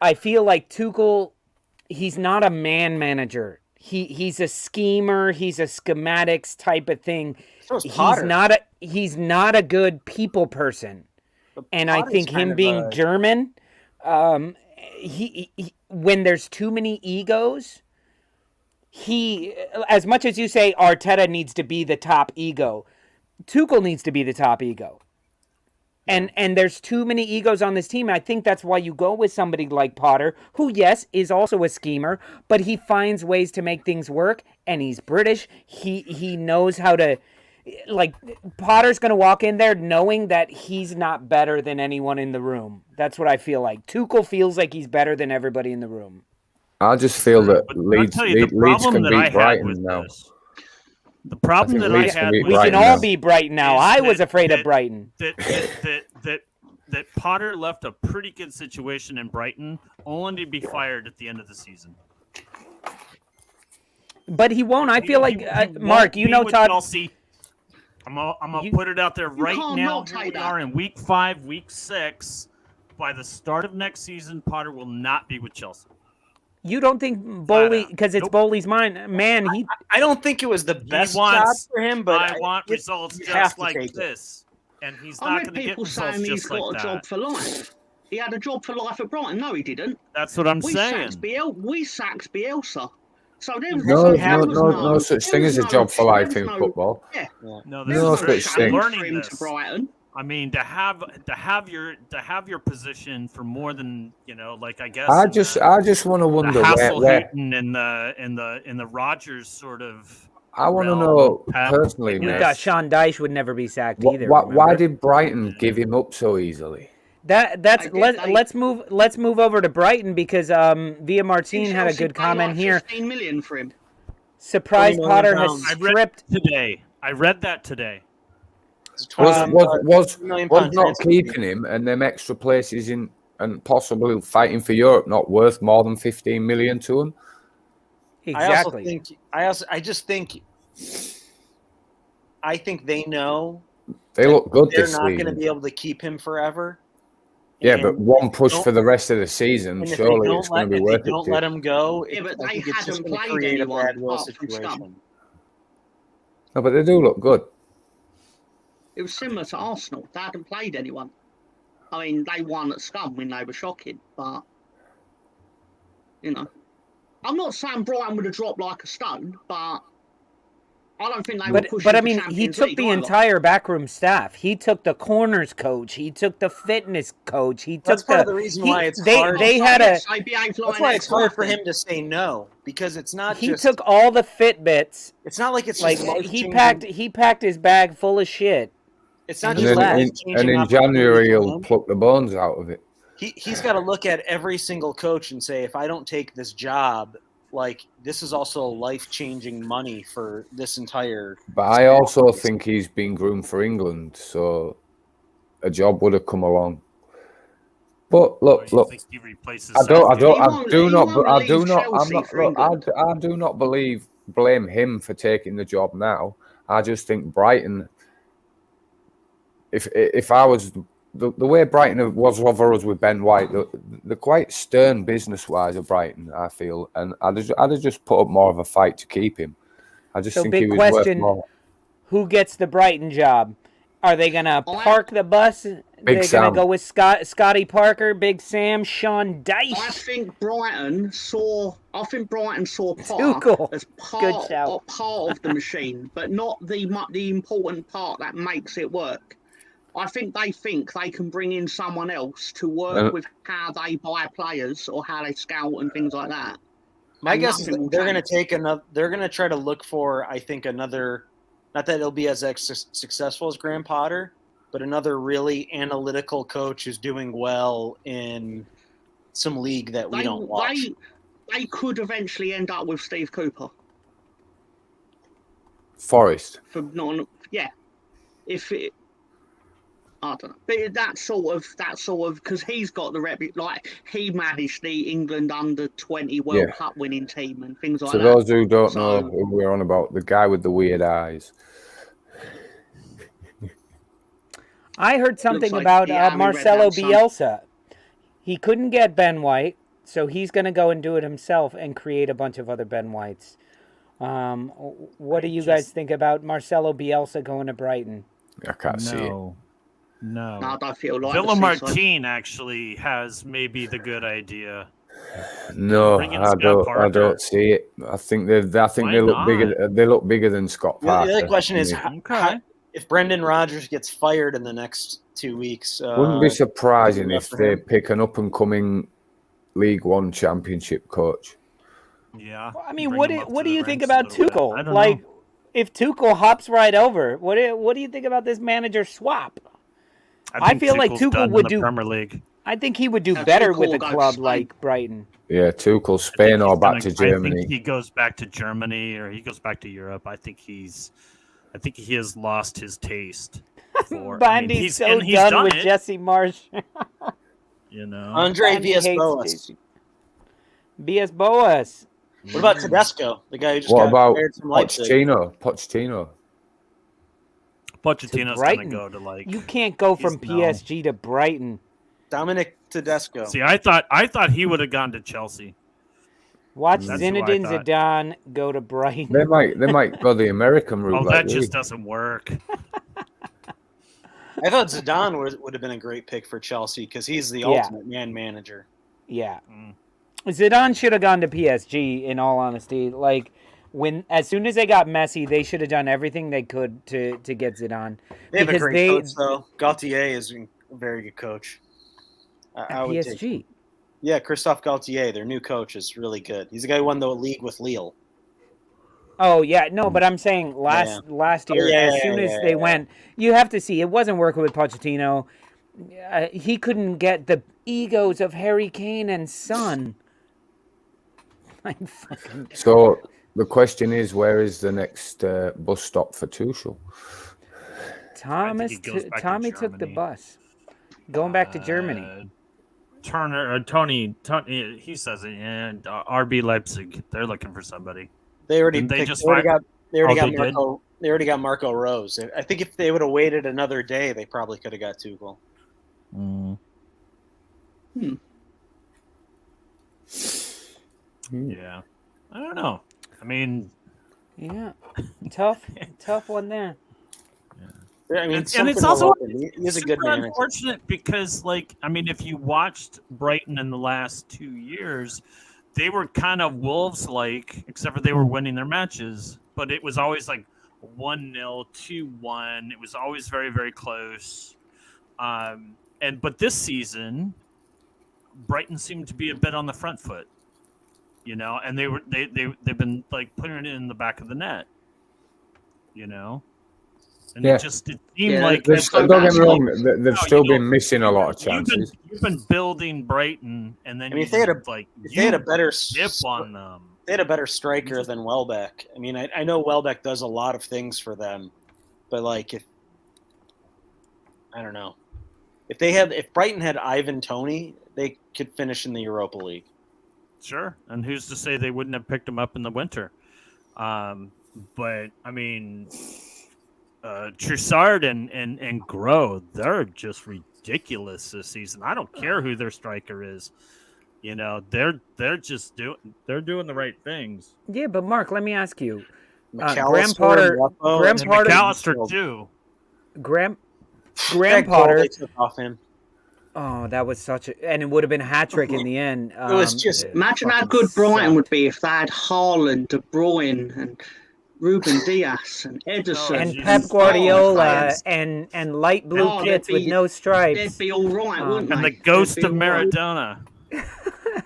I feel like Tuchel, he's not a man manager. He's a schemer. He's a schematics type of thing. So is Potter. He's not a good people person. But And I Potter's think kind him of being a- German, he when there's too many egos, he, as much as you say Arteta needs to be the top ego, Tuchel needs to be the top ego. And there's too many egos on this team. I think that's why you go with somebody like Potter, who, yes, is also a schemer, but he finds ways to make things work, and he's British. He knows how to, like, Potter's going to walk in there knowing that he's not better than anyone in the room. That's what I feel like. Tuchel feels like he's better than everybody in the room. I just feel that But I'll Leeds tell you, the Leeds problem can that I beat had Brighton with now. this, the problem I think that I Leeds can had beat with We Brighton can this all now. be Brighton now. is I was that- afraid of that- Brighton. that Potter left a pretty good situation in Brighton, only to be fired at the end of the season. But he won't. I feel like, He Mark, won't you be know, with Todd. Chelsea. I'm gonna You- put it out there right can't now. not Here take we that. are in week 5, week 6. By the start of next season, Potter will not be with Chelsea. You don't think Bowley, out. because it's Nope. Bowley's mind, man? I don't think it was the best job wants- for him, but I want results you have just to like take it. this, and he's I not read going to get people results saying he's just got like a that. job for life. He had a job for life at Brighton. No, he didn't. That's what I'm We saying. sacked Bielsa. So there was No such thing as a job for life in football. Yeah, No, there this No is such great. thing. I'm challenge learning for him this. to Brighton. I mean, to have your position for more than, you know, like I guess. I in just the want to wonder where Hasselhütten and the Rogers sort of. I want to realm know of Pep, personally, I We mate. got Sean Dyche would never be sacked either. Why remember? did Brighton give him up so easily? Let's move over to Brighton because Via Martin had a Chelsea good paid comment like here. 15 million for him. Surprise 20 Potter million has pounds. stripped. I read that today. Was million not pound transfer keeping him and them extra places in and possibly fighting for Europe not worth more than 15 million to him? Exactly. I think they know They look good they're this not going to season. be able to keep him forever. Yeah, And- but one push don't- for the rest of the season, and if surely they it's going to be if worth they don't it. let to- him go, Yeah, but I they think it's just haven't gonna played create a anyone bad will apart from Scum. situation. No, but they do look good. It was similar to Arsenal. They hadn't played anyone. I mean, they won at Scum when they were shocking, but You know, I'm not saying Brighton would have dropped like a stone, but I don't think they were pushing But I for mean, he Champions took League the either. entire backroom staff. He took the corners coach. He took the fitness coach. He took That's part of the reason why it's hard. They had Yes, they behaved like That's why an it's hard for ex-wife him to say no, because it's not he just. took all the Fitbits. It's not like it's Like just he packed his bag full of shit. It's not and just then life-changing in opportunity January for he'll him. pluck the bones out of it. He's got to look at every single coach and say, if I don't take this job, like this is also life-changing money for this entire. But I also think he's been groomed for England, so a job would have come along. But look, He replaces I do not blame him for taking the job now. I just think Brighton. If I was the way Brighton was over us with Ben White, they're quite stern business-wise at Brighton, I feel, and I'd have just put up more of a fight to keep him. I just think he was worth more. Who gets the Brighton job? Are they going to park the bus? They're going to go with Scotty Parker, Big Sam, Sean Dyche. I think Brighton saw Park Tuchel. as part of the machine, but not the important part that makes it work. I think they can bring in someone else to work with how they buy players or how they scout and things like that. My guess is that they're going to take another. They're going to try to look for, I think, another. Not that it'll be as successful as Graham Potter, but another really analytical coach who's doing well in some league that we don't watch. They could eventually end up with Steve Cooper. Forest. I don't know, but that sort of because he's got the he managed the England under-20 World Cup winning team and things like that. To those who don't know who we're on about, the guy with the weird eyes. I heard something about Marcelo Bielsa. He couldn't get Ben White, so he's going to go and do it himself and create a bunch of other Ben Whites. What do you guys think about Marcelo Bielsa going to Brighton? I can't see it. No, I don't feel like Villa Martin actually has maybe the good idea. No, I don't see it. I think they look bigger. They look bigger than Scott Parker. The other question is, if Brendan Rodgers gets fired in the next 2 weeks, wouldn't be surprising if they pick an up and coming League One Championship coach. Yeah, well, I mean, what do you think about Tuchel? Like, if Tuchel hops right over, what do you think about this manager swap? I feel like Tuchel would do Premier League. I think he would do better with a club like Brighton. Yeah, Tuchel, Spain or back to Germany. I think he goes back to Germany or he goes back to Europe. I think he has lost his taste. Bandy's so done with Jesse Marsh. Andre Villas-Boas. Villas-Boas. What about Tedesco, the guy who just got fired from Leipzig? Pochettino's going to go to You can't go from PSG to Brighton. Dominic Tedesco. See, I thought he would have gone to Chelsea. Watch Zinedine Zidane go to Brighton. They might go the American route. That just doesn't work. I thought Zidane would have been a great pick for Chelsea because he's the ultimate man manager. Yeah. Zidane should have gone to PSG, in all honesty. Like, as soon as they got Messi, they should have done everything they could to get Zidane. They have a great coach, though. Galtier is a very good coach. PSG. Yeah, Christophe Galtier, their new coach, is really good. He's the guy who won the league with Lille. Oh, yeah. No, but I'm saying last year, as soon as they went, you have to see, it wasn't working with Pochettino. He couldn't get the egos of Harry Kane and Son. So the question is, where is the next bus stop for Tuchel? Tommy took the bus. Going back to Germany. Tony, he says it. And RB Leipzig, they're looking for somebody. They already got Marco Rose. I think if they would have waited another day, they probably could have got Tuchel. Yeah, I don't know. I mean, tough one there. I mean, and it's also he's a good manager. Unfortunate because, if you watched Brighton in the last 2 years, they were kind of Wolves-like, except for they were winning their matches. But it was always like 1-0, 2-1. It was always very, very close. But this season, Brighton seemed to be a bit on the front foot, and they've been like putting it in the back of the net, and Yeah. it seemed like Don't get me wrong, they've still been missing a lot of chances. You've been building Brighton, and then if they had a better dip on them. They had a better striker than Welbeck. I mean, I know Welbeck does a lot of things for them, but like I don't know. If Brighton had Ivan Toney, they could finish in the Europa League. Sure, and who's to say they wouldn't have picked him up in the winter? But I mean, Trossard and Groh, they're just ridiculous this season. I don't care who their striker is. They're just doing the right things. Yeah, but Mark, let me ask you. McAllister, McAllister too. Graham That goal Potter. they took off him. Oh, that was and it would have been a hat trick in the end. It was just Imagine how good Brighton would be if they had Haaland, De Bruyne, and Ruben Diaz, and Ederson, and Pep Guardiola, and light blue kits with no stripes. They'd be all right, wouldn't they? And the ghost They'd of be all right. Maradona.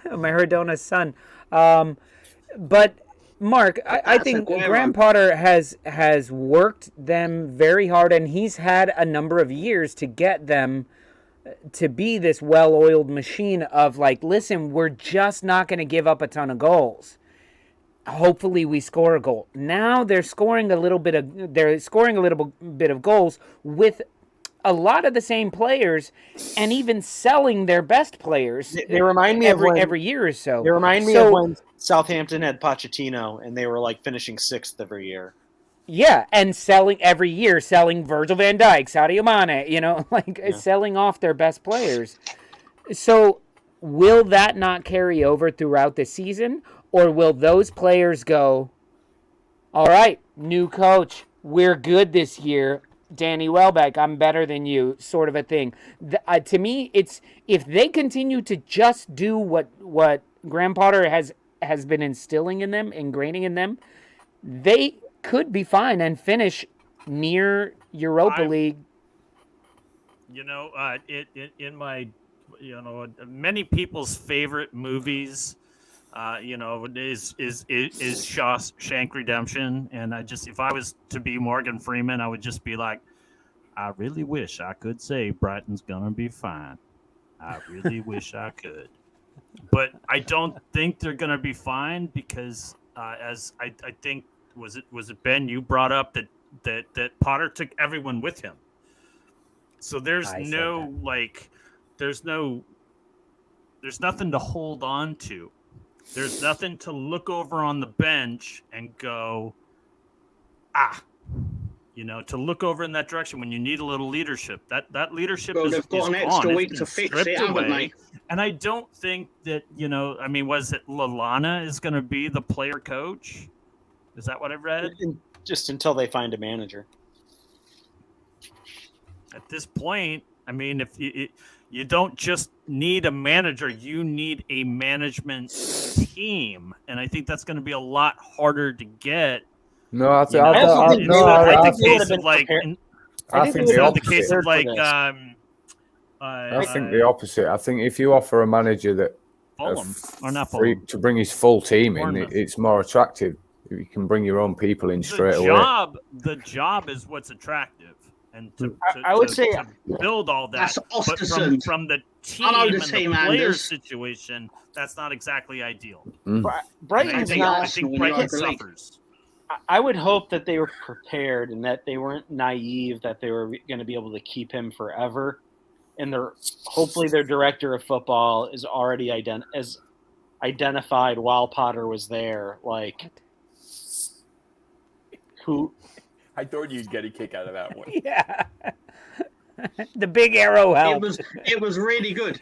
Maradona's son. But Mark, I think Aguero. Graham Potter has worked them very hard, and he's had a number of years to get them to be this well-oiled machine of like, listen, we're just not going to give up a ton of goals. Hopefully we score a goal. Now they're scoring a little bit of goals with a lot of the same players, and even selling their best players. They remind me every year or so. They remind me of when Southampton had Pochettino, and they were like finishing sixth every year. Yeah, and selling Virgil van Dijk, Sadio Mane, selling off their best players. So will that not carry over throughout the season, or will those players go, all right, new coach, we're good this year, Danny Welbeck, I'm better than you, sort of a thing. To me, it's if they continue to just do what Graham Potter has been instilling in them, ingraining in them, they could be fine and finish near Europa League. In my, many people's favorite movies, is Shawshank Redemption, and if I was to be Morgan Freeman, I would just be like, I really wish I could say Brighton's gonna be fine. I really wish I could, but I don't think they're gonna be fine because, as I think. Was it Ben? You brought up that Potter took everyone with him. So there's nothing to hold on to. There's nothing to look over on the bench and go, to look over in that direction when you need a little leadership. That leadership is they've got an extra week to fix it, haven't they? And I don't think that was it Lallana is going to be the player coach? Is that what I read? Just until they find a manager. At this point, if you don't just need a manager, you need a management team, and I think that's going to be a lot harder to get. No, I think the opposite. I think if you offer a manager that to bring his full team in, it's more attractive. You can bring your own people in straight away. The job is what's attractive, and I would say to build all that. But from the team and the player situation, that's not exactly ideal. Brighton's not. I think Brighton suffers. I would hope that they were prepared and that they weren't naive, that they were going to be able to keep him forever, and hopefully their director of football is already identified while Potter was there, like. Who? I thought you'd get a kick out of that one. Yeah. The big arrow helped. It was really good.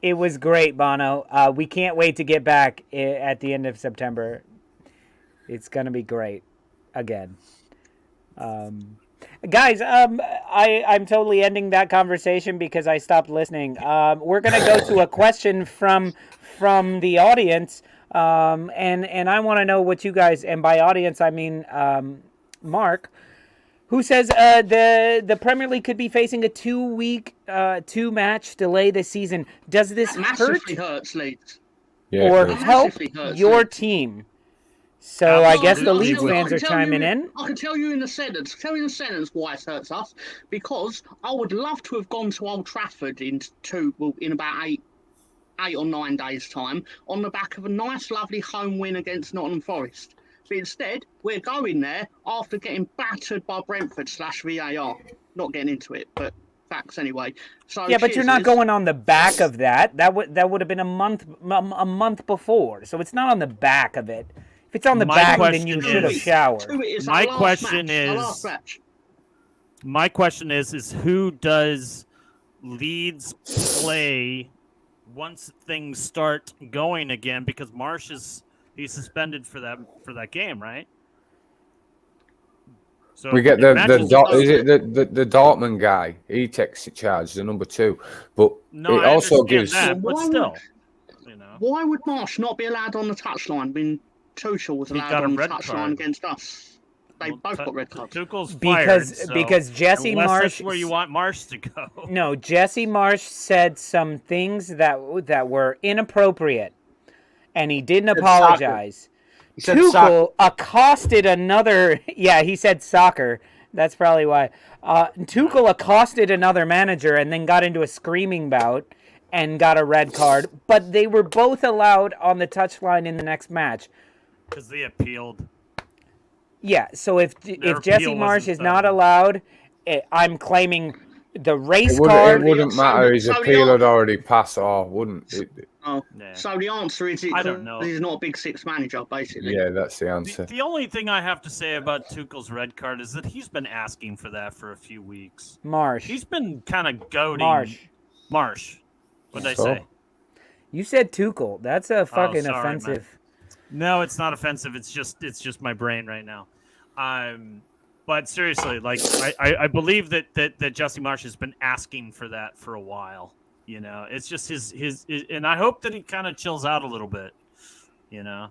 It was great, Bono. We can't wait to get back at the end of September. It's going to be great again. Guys, I'm totally ending that conversation because I stopped listening. We're going to go to a question from the audience. And I want to know what you guys, and by audience I mean Mark, who says the Premier League could be facing a 2-match delay this season. Does this That massively hurts Leeds. or it help Massively hurts your Leeds. team? So I guess the Absolutely Leeds will. fans are chiming in. I can tell you in a sentence. Why it hurts us. Because I would love to have gone to Old Trafford in about eight or 9 days' time on the back of a nice, lovely home win against Nottingham Forest. But instead, we're going there after getting battered by Brentford /VAR. Not getting into it, but facts anyway. So Yeah, but you're not cheers. going on the back of that. That would have been a month before. So it's not on the back of it. If it's on the My back, then question you should have is- showered. It's My our last question match, our is- last match. My question is who does Leeds play once things start going again? Because Marsh he's suspended for that game, right? So We get it the matches- the Dortmund guy. He takes charge, the number 2, but No, it I also understand gives. that, but Why still, Why would Marsh not be allowed on the touchline when Tuchel was He allowed got a on the red touchline card. against us? They both got red cards. Tuchel's fired, Because Jesse unless Marsh, that's where you want Marsh to go. no, Jesse Marsh said some things that were inappropriate, and he didn't said apologize. He said Tuchel soccer. accosted another. Yeah, he said soccer. That's probably why. Tuchel accosted another manager and then got into a screaming bout and got a red card. But they were both allowed on the touchline in the next match. Because they appealed. Yeah, so if Jesse appeal Marsh wasn't is not valid. allowed, I'm claiming the race It card. wouldn't matter. His appeal had already passed, or wouldn't it? Oh. Nah. So the answer is I don't know. he's not a Big Six manager, basically. Yeah, that's the answer. The only thing I have to say about Tuchel's red card is that he's been asking for that for a few weeks. Marsh. He's been kind of goading. Marsh. What did I So? say? You said Tuchel. That's a fucking sorry, offensive. No, it's not offensive. It's just my brain right now. But seriously, like I believe that Jesse Marsh has been asking for that for a while. You know, it's just his and I hope that he kind of chills out a little bit. You know,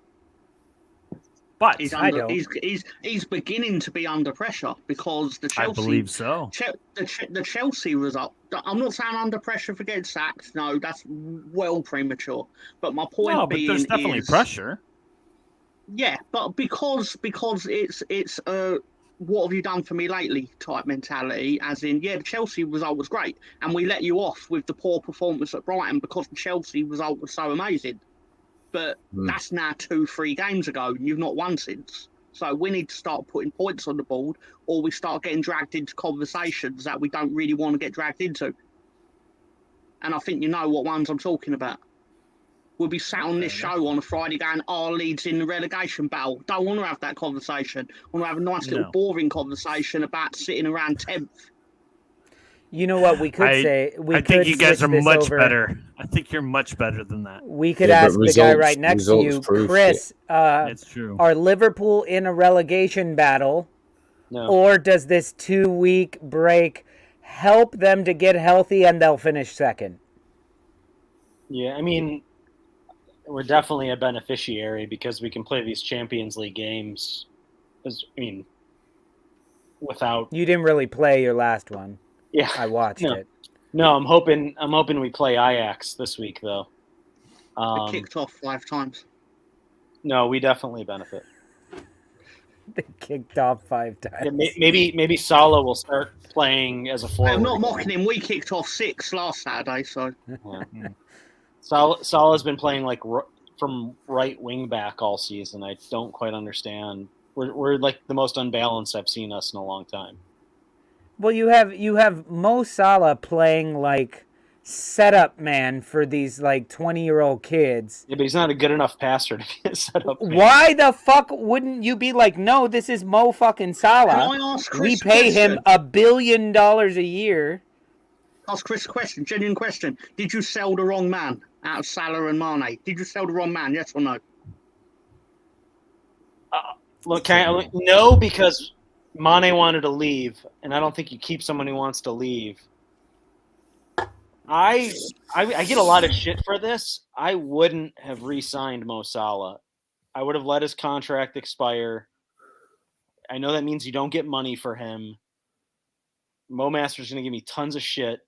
but He's beginning to be under pressure because the Chelsea. I believe so. The Chelsea result. I'm not saying under pressure for getting sacked. No, that's well premature. But my point No, but being there's definitely is, pressure. Yeah, but because it's what have you done for me lately type mentality, as in, yeah, the Chelsea result was great, and we let you off with the poor performance at Brighton because the Chelsea result was so amazing. But that's now 2-3 games ago, and you've not won since. So we need to start putting points on the board, or we start getting dragged into conversations that we don't really want to get dragged into. And I think you know what ones I'm talking about. We'll be sat on this show on a Friday going, Leeds in the relegation battle. Don't want to have that conversation. I want to have a nice little boring conversation about sitting around 10th. You know what we could say? I think you guys are much better. I think you're much better than that. We could ask the guy right next to you, Chris. It's true. Are Liverpool in a relegation battle, or does this 2-week break help them to get healthy and they'll finish second? Yeah, I mean, we're definitely a beneficiary because we can play these Champions League games. Without you didn't really play your last one. Yeah, I watched it. No, I'm hoping we play Ajax this week though. They kicked off 5 times. No, we definitely benefit. They kicked off 5 times. Yeah, maybe Salah will start playing as a forward. I'm not mocking him. We kicked off 6 last Saturday, so. Yeah. Salah's been playing like from right wing back all season. I don't quite understand. We're like the most unbalanced I've seen us in a long time. Well, you have Mo Salah playing like setup man for these like 20-year-old kids. Yeah, but he's not a good enough passer to be a setup man. Why the fuck wouldn't you be like, no, this is Mo fucking Salah. Can I ask Chris We pay him $1 billion a year. Ask Chris a question, genuine question. Did you sell the wrong man out of Salah and Mane? Did you sell the wrong man, yes or no? Look, no, because Mane wanted to leave, and I don't think you keep someone who wants to leave. I get a lot of shit for this. I wouldn't have re-signed Mo Salah. I would have let his contract expire. I know that means you don't get money for him. Mo Master's going to give me tons of shit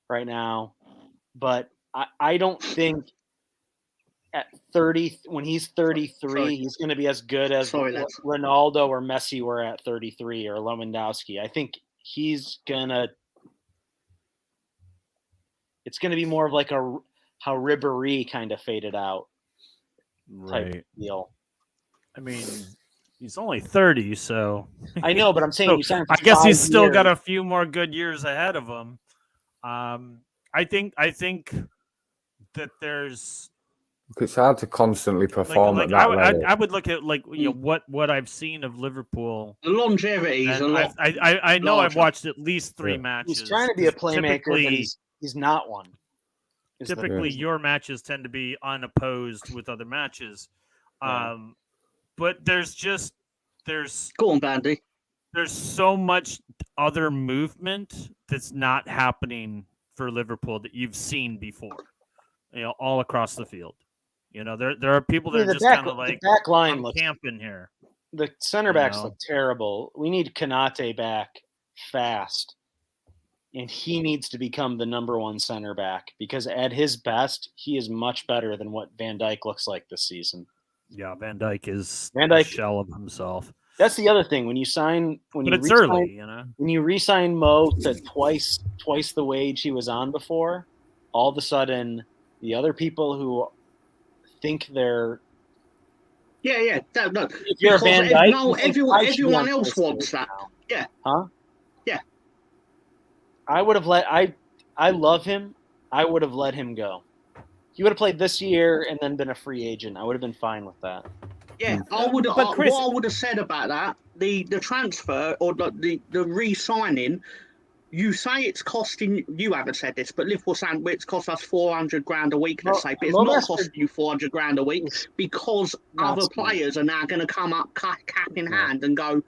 right now, but I don't think at 30, when he's 33, he's going to be as good as Ronaldo or Messi were at 33 or Lewandowski. I think he's going to. It's going to be more of like how Ribéry kind of faded out type deal. I mean, he's only 30, so I know, but I'm saying you signed for I guess 5 he's still years. got a few more good years ahead of him. I think that there's. It's hard to constantly perform at that level. I would look at what I've seen of Liverpool. The longevity is a lot. I know larger. I've watched at least 3 matches. He's trying to be a playmaker, but he's not one. Typically, your matches tend to be unopposed with other matches. But there's Go on, Bandy. There's so much other movement that's not happening for Liverpool that you've seen before, all across the field. There are people that are just kind of like the back line looks camping here. The center backs look terrible. We need Konate back fast, and he needs to become the number 1 center back because at his best, he is much better than what Van Dijk looks like this season. Yeah, Van Dijk is a shell of himself. That's the other thing. When you re-sign Mo to twice the wage he was on before, all of a sudden the other people who think they're No. If you're Van Dijk, everyone else wants that. Yeah. Huh? Yeah. I would have I love him. I would have let him go. He would have played this year and then been a free agent. I would have been fine with that. Yeah, what I would have said about that, the transfer or the re-signing, you say it's costing, you haven't said this, but Liverpool saying it's cost us 400 grand a week, let's say, but it's not costing you 400 grand a week because other players are now going to come up cap in hand and go,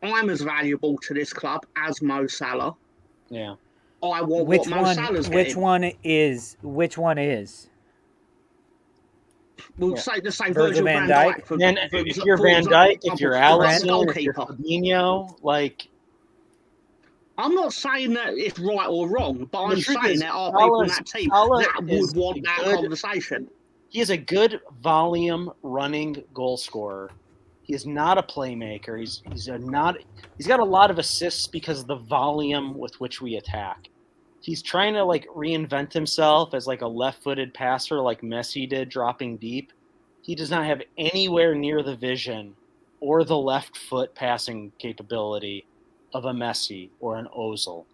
I'm as valuable to this club as Mo Salah. Yeah. I want what Mo Salah's getting. Which one is? We'll say the same Virgil van Dijk. If you're Van Dijk, if you're Alisson, if you're Fabinho, I'm not saying that it's right or wrong, but I'm saying there are people in that team that would want that conversation. He is a good volume running goal scorer. He is not a playmaker. He's got a lot of assists because of the volume with which we attack. He's trying to reinvent himself as a left-footed passer like Messi did, dropping deep. He does not have anywhere near the vision or the left foot passing capability of a Messi or an Ozil.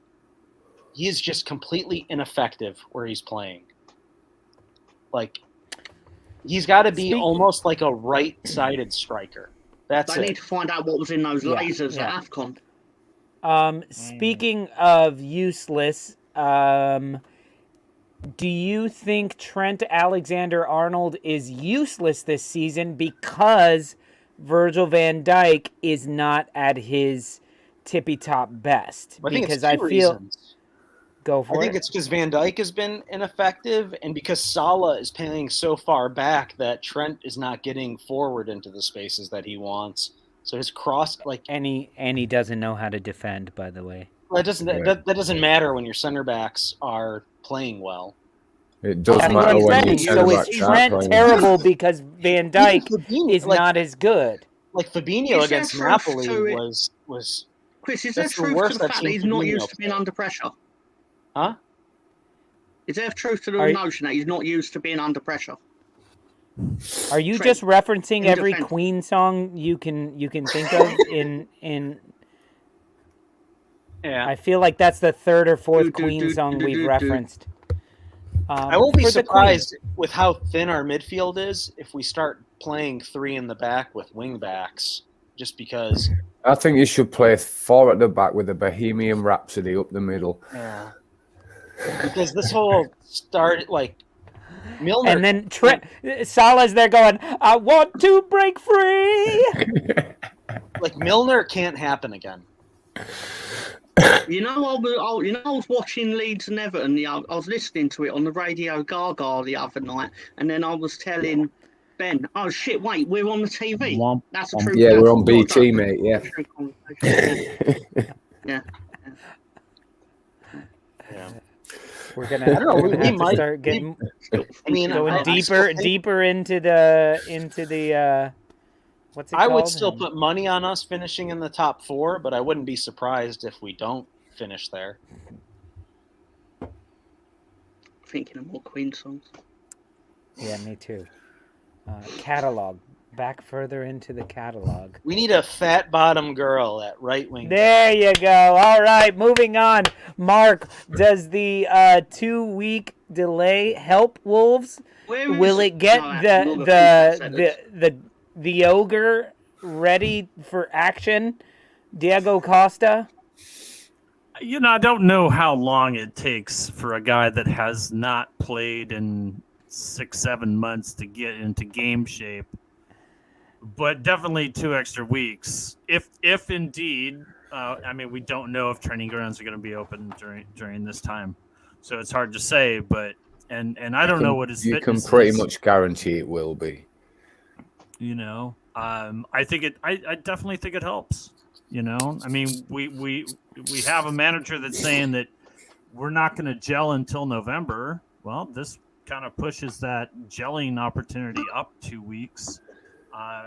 He is just completely ineffective where he's playing. He's got to be almost like a right-sided striker. I need to find out what was in those lasers at AFCON. Speaking of useless, do you think Trent Alexander-Arnold is useless this season because Virgil van Dijk is not at his tippy-top best? I think because it's two reasons. Go for it. I think it's because Van Dijk has been ineffective and because Salah is playing so far back that Trent is not getting forward into the spaces that he wants. So his cross, and he doesn't know how to defend, by the way. That doesn't matter when your center backs are playing well. It does matter when your center backs is Trent terrible because Van Dijk is not as good? Fabinho against Napoli was. Chris, is there truth to the fact that he's not used to being under pressure? Huh? Is there truth to the notion that he's not used to being under pressure? Are you just referencing every Queen song you can think of in? Yeah. I feel like that's the third or fourth Queen song we've referenced. I won't be surprised with how thin our midfield is if we start playing 3 in the back with wing backs, just because. I think you should play 4 at the back with a Bohemian Rhapsody up the middle. Yeah. Because this whole start Milner, and then Salah's there going, "I want to break free." Milner can't happen again. You know, I was watching Leeds and Everton. I was listening to it on the Radio Gaga the other night, and then I was telling Ben, "Oh shit! Wait, we're on the TV. Womp, That's a womp. true. Yeah, that's we're on what I BT, don't- mate. Yeah. True conversation. Yeah. Yeah. We're gonna, I don't know, we're gonna we have to might- start getting I mean, going I deeper still think- deeper into the what's it I would called? still put money on us finishing in the top 4, but I wouldn't be surprised if we don't finish there. Thinking of more Queen songs. Yeah, me too. Catalog. Back further into the catalog. We need a fat bottom girl at right wing. There you go. All right, moving on. Mark, does the 2-week delay help Wolves? Where is Will it get No, actually, not the the ogre ready for action? Diego Costa? You know, I don't know how long it takes for a guy that has not played in 6-7 months to get into game shape, but definitely 2 extra weeks. If indeed, I mean, we don't know if training grounds are going to be open during this time, so it's hard to say. But and I don't know what his You can fitness pretty is. much guarantee it will be. You know, I think it. I definitely think it helps. You know, I mean, we have a manager that's saying that we're not going to gel until November. Well, this kind of pushes that gelling opportunity up 2 weeks.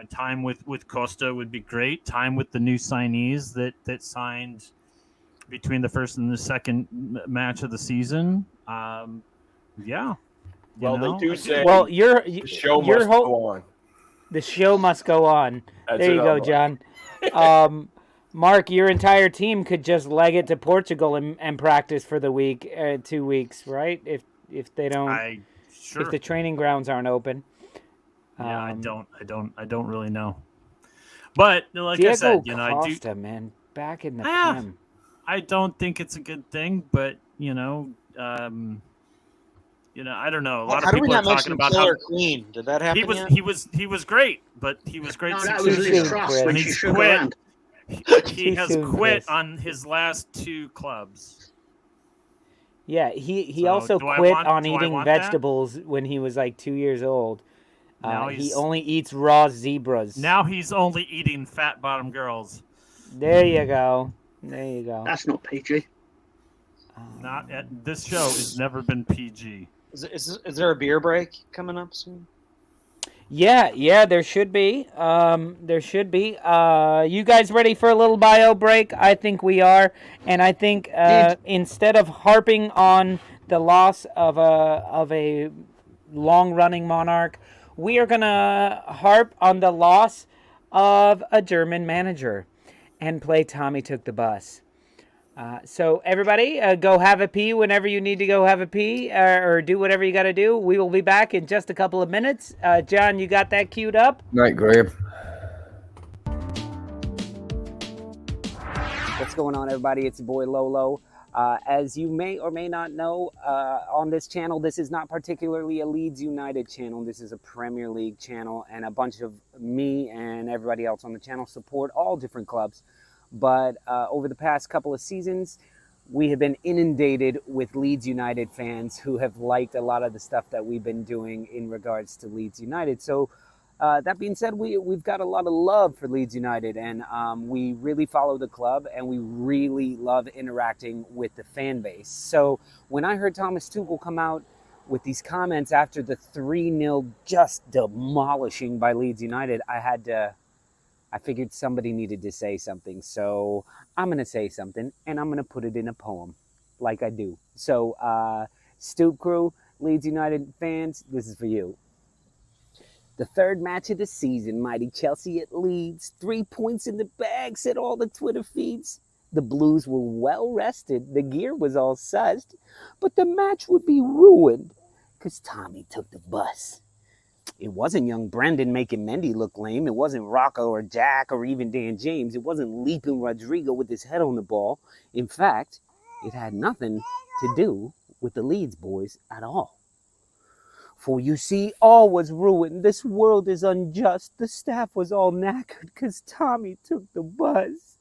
Time with Costa would be great. Time with the new signees that signed between the first and the second match of the season. Yeah. Well, they do say Well, the show must go on. The show must go on. That's There you it, go, I'm John. Mark, your entire team could just leg it to Portugal and practice for the week, 2 weeks, right? If they don't, Sure. if the training grounds aren't open. Yeah, I don't really know. But like Diego I said, you know, Costa, man, back in the Prem. I don't think it's a good thing, but I don't know. A lot How of do we people are not mention talking about how Killer Queen? Did that happen? he was great, but he was great. No, that 6 was years Liz ago. Truss Chris. when And she he's shook quit. around. He has soon, quit Chris. on his last 2 clubs. Yeah, he So, also do I quit want- on do I eating want that? vegetables when he was like 2 years old. Now He he's- only eats raw zebras. Now he's only eating fat bottom girls. There you go. There you go. That's not PG. Not at this show has never been PG. Is there a beer break coming up soon? Yeah, there should be. There should be. You guys ready for a little bio break? I think we are, and I think instead of harping on the loss of a long-running monarch, we are gonna harp on the loss of a German manager, and play Tommy Took the Bus. So everybody, go have a pee whenever you need to go have a pee, or do whatever you got to do. We will be back in just a couple of minutes. John, you got that queued up? Night, Graham. What's going on, everybody? It's your boy Lolo. As you may or may not know, on this channel, this is not particularly a Leeds United channel. This is a Premier League channel, and a bunch of me and everybody else on the channel support all different clubs. But over the past couple of seasons, we have been inundated with Leeds United fans who have liked a lot of the stuff that we've been doing in regards to Leeds United. So that being said, we've got a lot of love for Leeds United, and we really follow the club, and we really love interacting with the fan base. So when I heard Thomas Tuchel come out with these comments after the 3-0 just demolishing by Leeds United, I figured somebody needed to say something. So I'm going to say something, and I'm going to put it in a poem, like I do. So Stoop crew, Leeds United fans, this is for you. The third match of the season, mighty Chelsea at Leeds. 3 points in the bag, said all the Twitter feeds. The Blues were well rested, the gear was all sussed, but the match would be ruined, because Tommy took the bus. It wasn't young Brendan making Mendy look lame. It wasn't Rocco or Jack or even Dan James. It wasn't leaping Rodrigo with his head on the ball. In fact, it had nothing to do with the Leeds boys at all. For you see, all was ruined. This world is unjust. The staff was all knackered because Tommy took the bus.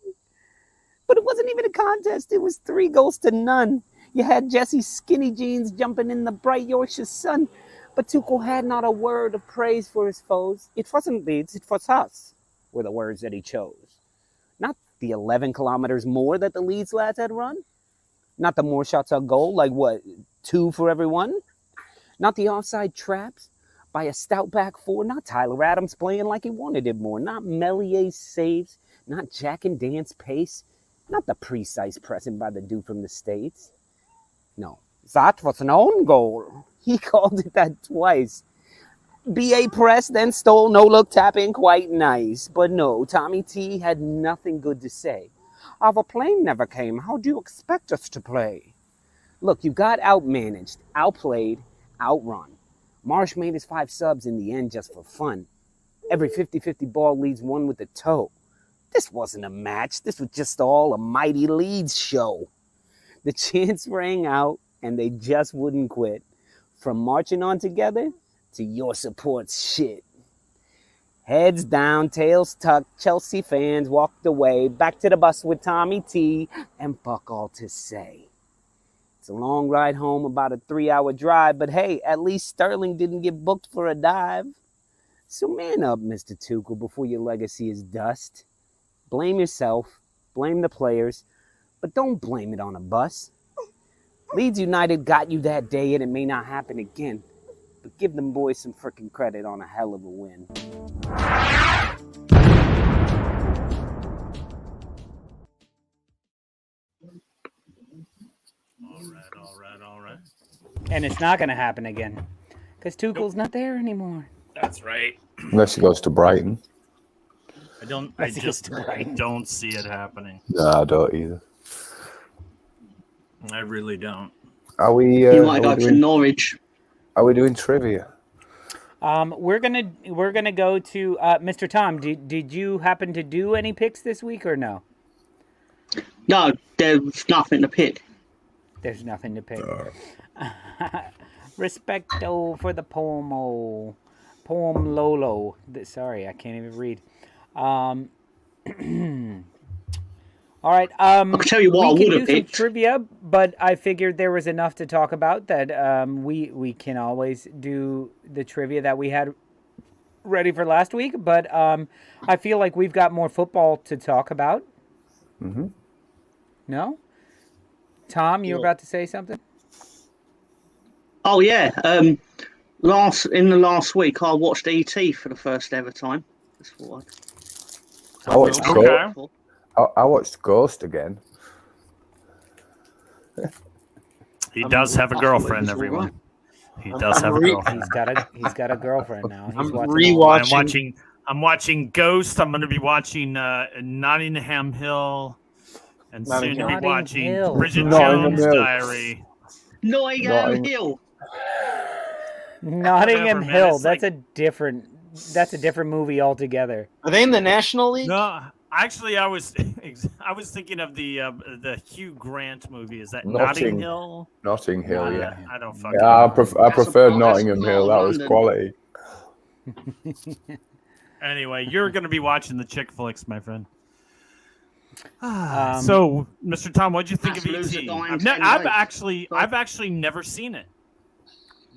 But it wasn't wasn't even a contest. It was 3-0. You had Jesse's skinny jeans jumping in the bright Yorkshire sun, but Tuchel had not a word of praise for his foes. It wasn't Leeds, it was us, were the words that he chose. Not the 11 kilometers more that the Leeds lads had run. Not the more shots on goal, like what, 2 for everyone? Not the offside traps by a stout back four. Not Tyler Adams playing like he wanted it more. Not Mellier's saves. Not Jack and Dan's pace. Not the precise pressing by the dude from the States. No, that was an own goal. He called it that twice. BA pressed, then stole, no-look tap in, quite nice. But no, Tommy T had nothing good to say. Our plane never came. How do you expect us to play? Look, you got outmanaged, outplayed, outrun. Marsh made his 5 subs in the end just for fun. Every 50-50 ball Leeds won with a toe. This wasn't a match. This was just all a mighty Leeds show. The chants rang out, and they just wouldn't quit. From marching on together to your support shit. Heads down, tails tucked, Chelsea fans walked away, back to the bus with Tommy T, and fuck all to say. It's a long ride home, about a 3-hour drive, but hey, at least Sterling didn't get booked for a dive. So man up, Mr. Tuchel, before your legacy is dust. Blame yourself, blame the players, but don't blame it on a bus. Leeds United got you that day, and it may not happen again. But give them boys some frickin' credit on a hell of a win. All right. And it's not going to happen again. Because Tuchel's not there anymore. That's right. Unless he goes to Brighton. I just don't see it happening. No, I don't either. I really don't. Are we? You might go to Norwich. Are we doing trivia? We're gonna go to Mr. Tom. Did you happen to do any picks this week or no? No, there's nothing to pick. There's nothing to pick. Respecto for the poem Lolo. Sorry, I can't even read. All right. I can tell you what I would have picked. Trivia, but I figured there was enough to talk about that we can always do the trivia that we had ready for last week. But I feel like we've got more football to talk about. Mm-hmm. No? Tom, you were about to say something? Oh yeah. In the last week, I watched ET for the first ever time. I watched Ghost again. He does have a girlfriend, everyone. He does have a girlfriend. He's got a girlfriend now. I'm rewatching. I'm watching Ghost. I'm going to be watching Nottingham Hill, and soon to be watching Bridget Jones' Diary. Nottingham Hill. Nottingham Hill. That's a different movie altogether. Are they in the National League? No, actually, I was thinking of the Hugh Grant movie. Is that Notting Hill? Notting Hill, yeah. I don't fucking. Yeah, I preferred Nottingham Hill. That was quality. Anyway, you're going to be watching the chick flicks, my friend. So, Mr. Tom, what'd you think of ET? I've actually never seen it.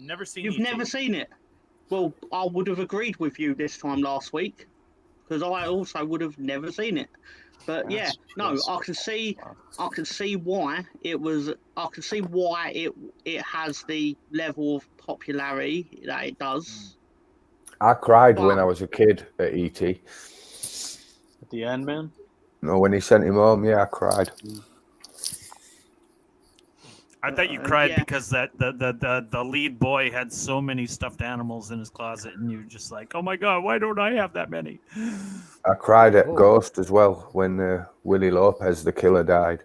Never seen. You've never seen it? Well, I would have agreed with you this time last week, because I also would have never seen it. But yeah, no, I can see why it was. I can see why it has the level of popularity that it does. I cried when I was a kid at ET. At the end, man. No, when he sent him home, yeah, I cried. I thought you cried because the lead boy had so many stuffed animals in his closet, and you were just like, "Oh my god, why don't I have that many?" I cried at Ghost as well when Willie Lopez, the killer, died.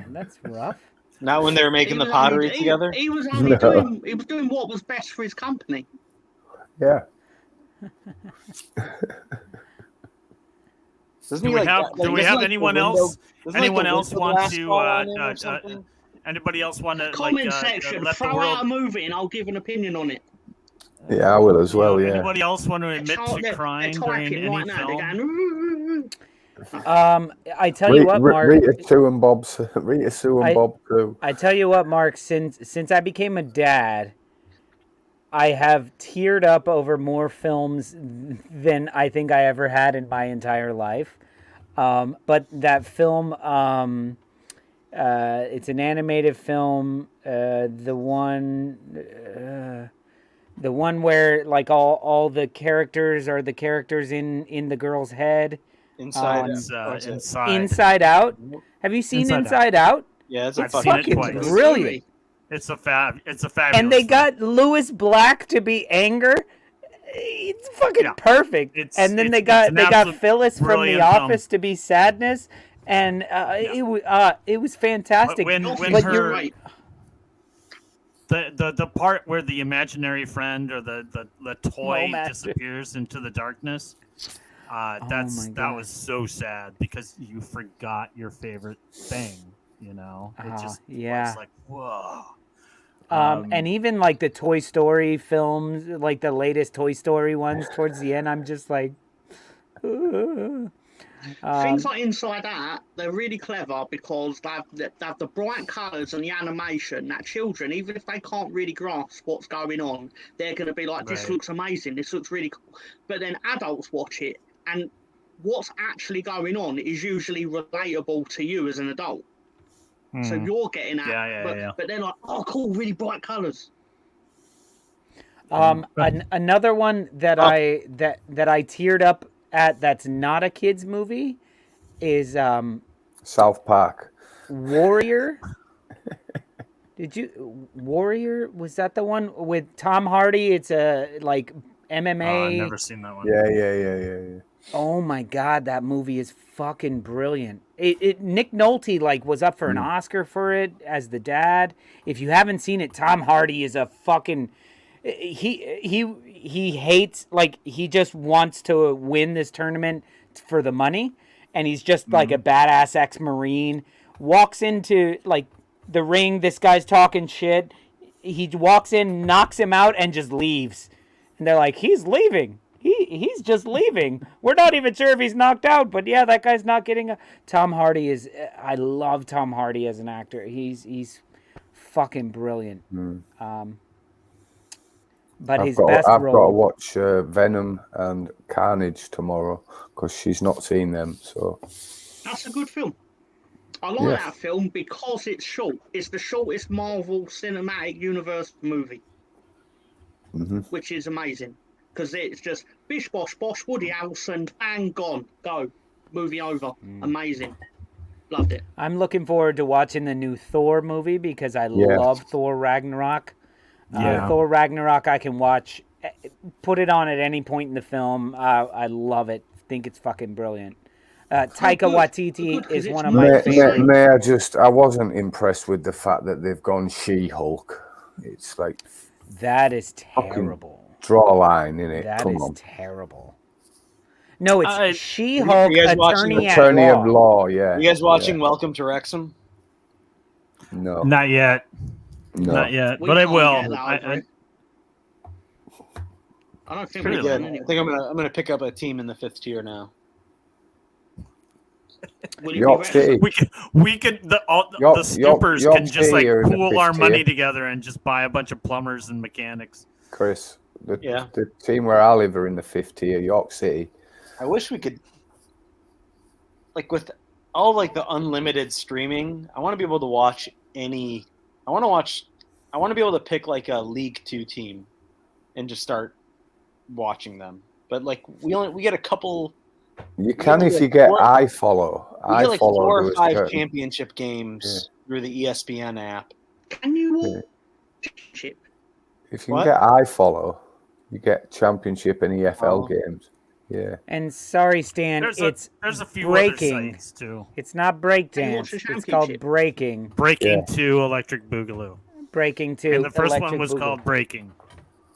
That's rough. Not when they were making the pottery together. He was only doing what was best for his company. Yeah. Do we have anyone else? Anyone else want to? Anybody else want to? Comment section. Throw out a movie, and I'll give an opinion on it. Yeah, I will as well. Yeah. Anybody else want to admit to crying during any film? I tell you what, Mark. Rita Sue and Bob too. I tell you what, Mark. Since I became a dad, I have teared up over more films than I think I ever had in my entire life. But that film, it's an animated film. The one where like all the characters are the characters in the girl's head. Inside Out. Have you seen Inside Out? Yeah, it's fucking brilliant. It's a fabulous. And they got Lewis Black to be Anger. It's fucking perfect. And then they got Phyllis from The Office to be Sadness, and it was fantastic. You're right. The part where the imaginary friend or the toy disappears into the darkness. That was so sad because you forgot your favorite thing. You know, it just was like whoa. And even like the Toy Story films, like the latest Toy Story ones, towards the end, I'm just like. Things like Inside Out, they're really clever because they have the bright colours and the animation that children, even if they can't really grasp what's going on, they're going to be like, this looks amazing, this looks really cool. But then adults watch it, and what's actually going on is usually relatable to you as an adult. So you're getting at but they're like, oh, cool, really bright colours. Another one that I teared up at that's not a kids movie is South Park. Warrior. Warrior? Was that the one with Tom Hardy? It's a like MMA. I've never seen that one. Yeah. Oh my God, that movie is fucking brilliant. Nick Nolte like was up for an Oscar for it as the dad. If you haven't seen it, Tom Hardy is a fucking he hates, like, he just wants to win this tournament for the money, and he's just like a badass ex-Marine. Walks into like the ring, this guy's talking shit. He walks in, knocks him out, and just leaves. And they're like, he's leaving. He's just leaving. We're not even sure if he's knocked out, but yeah, that guy's not getting a... Tom Hardy is... I love Tom Hardy as an actor. He's fucking brilliant. But I've got to watch Venom and Carnage tomorrow because she's not seen them. So that's a good film. I like that film because it's short. It's the shortest Marvel Cinematic Universe movie, which is amazing. Because it's just bish bosh bosh, Woody Harrelson, bang, gone, go, movie over, amazing, loved it. I'm looking forward to watching the new Thor movie because I love Thor Ragnarok. Thor Ragnarok, I can watch, put it on at any point in the film. I love it. Think it's fucking brilliant. Taika Waititi is one of my favorites. I wasn't impressed with the fact that they've gone She-Hulk. It's like that is terrible. Draw a line in it. That is terrible. No, it's She-Hulk, Attorney of Law. Yeah. You guys watching Welcome to Wrexham? No, not yet. No. Not yet, but I will. I don't think pretty good. I think I'm gonna pick up a team in the 5th tier now. York City. We could the Stoopers can just like pool our money together and just buy a bunch of plumbers and mechanics. Chris, the team where I live are in the 5th tier, York City. I wish we could, like, with all like the unlimited streaming, I want to be able to watch any. I want to be able to pick like a League 2 team, and just start watching them. But like we get a couple. You can if you get iFollow. We get like 4 or 5 championship games through the ESPN app. Can you watch championship? If you can get iFollow, you get championship and EFL games. Yeah. And sorry, Stan, there's a few breaking. Other sites too. It's not breakdance. It's called breaking. Breaking 2 Electric Boogaloo. Breaking 2. And the first one was called Breaking.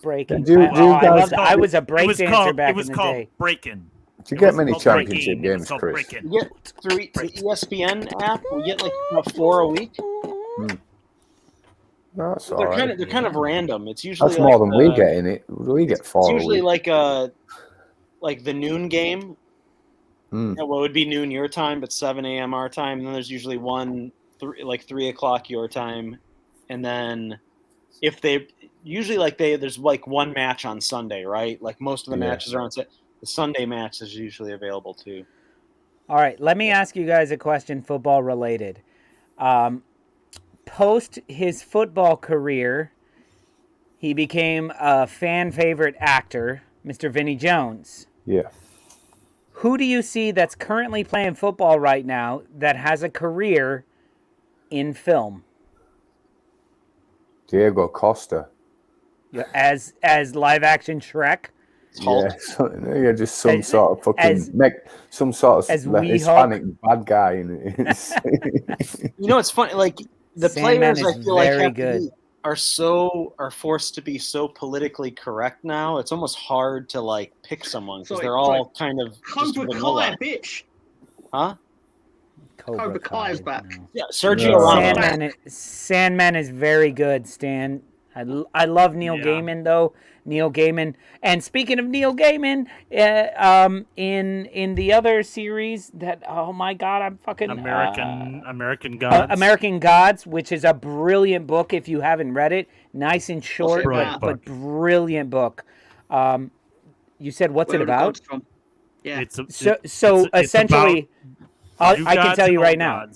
Breaking. I was a breakdancer back in the day. It was called Breaking. Do you get many championship games, Chris? We get through the ESPN app. We get like 4 a week. That's they're kind of random. It's usually that's more than we get in it. We get 4. It's usually like the noon game, What would be noon your time, but 7 a.m. our time. And then there's usually 3 o'clock your time. And then if they usually there's like one match on Sunday, right? Like most of the matches are on Sunday. The Sunday match is usually available too. All right, let me ask you guys a question, football related. Post his football career, he became a fan favorite actor, Mr. Vinnie Jones. Yeah. Who do you see that's currently playing football right now that has a career in film? Diego Costa. Yeah, as live action Shrek. Yeah, just some sort of fucking some sort of Hispanic bad guy in it. It's funny. Like the Sandman players, I feel like very good. are forced to be so politically correct now. It's almost hard to like pick someone because they're all kind of Cobra Kai, bitch. Huh? Cobra Kai is back. No. Yeah, Sergio Ramos. Sandman is very good, Stan. I love Neil Gaiman though. Neil Gaiman. And speaking of Neil Gaiman, in the other series that oh my god, I'm fucking American Gods. American Gods, which is a brilliant book if you haven't read it. Nice and short, but brilliant book. You said what's it about? Yeah. So essentially, I can tell you right now.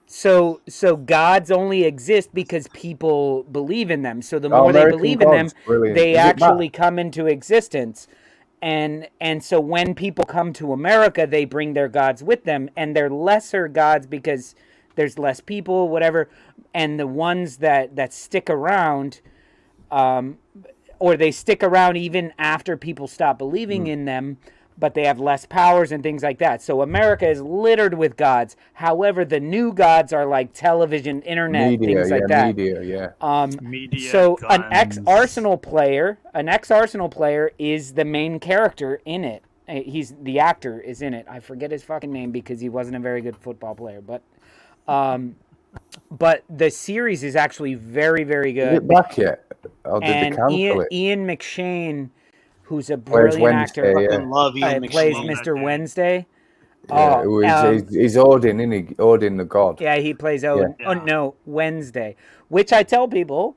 So gods only exist because people believe in them. So the more they believe in them, they actually come into existence. And so when people come to America, they bring their gods with them, and they're lesser gods because there's less people, whatever. And the ones that stick around, or they stick around even after people stop believing in them, but they have less powers and things like that. So America is littered with gods. However, the new gods are like television, internet, things like that. Media. So guns. an ex-Arsenal player is the main character in it. He's the actor is in it. I forget his fucking name because he wasn't a very good football player, but the series is actually very, very good. Is it back yet? Or did they cancel it? Ian McShane, who's a brilliant actor, love Ian plays McShane. Mr. Wednesday. He's Odin, isn't he? Odin the god. Yeah, he plays Odin. Yeah. Oh no, Wednesday. Which I tell people,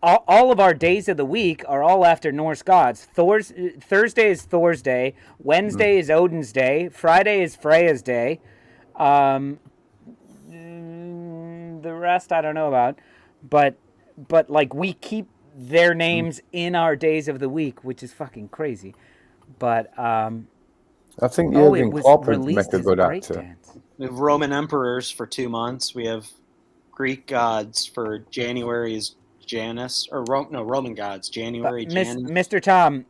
all of our days of the week are all after Norse gods. Thursday is Thor's day. Wednesday is Odin's day. Friday is Freya's day. The rest I don't know about, but like we keep their names in our days of the week, which is fucking crazy. But I think Jurgen Klopp would make a good actor. We have Roman emperors for 2 months. We have Greek gods for January's Janus, or Roman gods, January, Janus. Mr. Tom,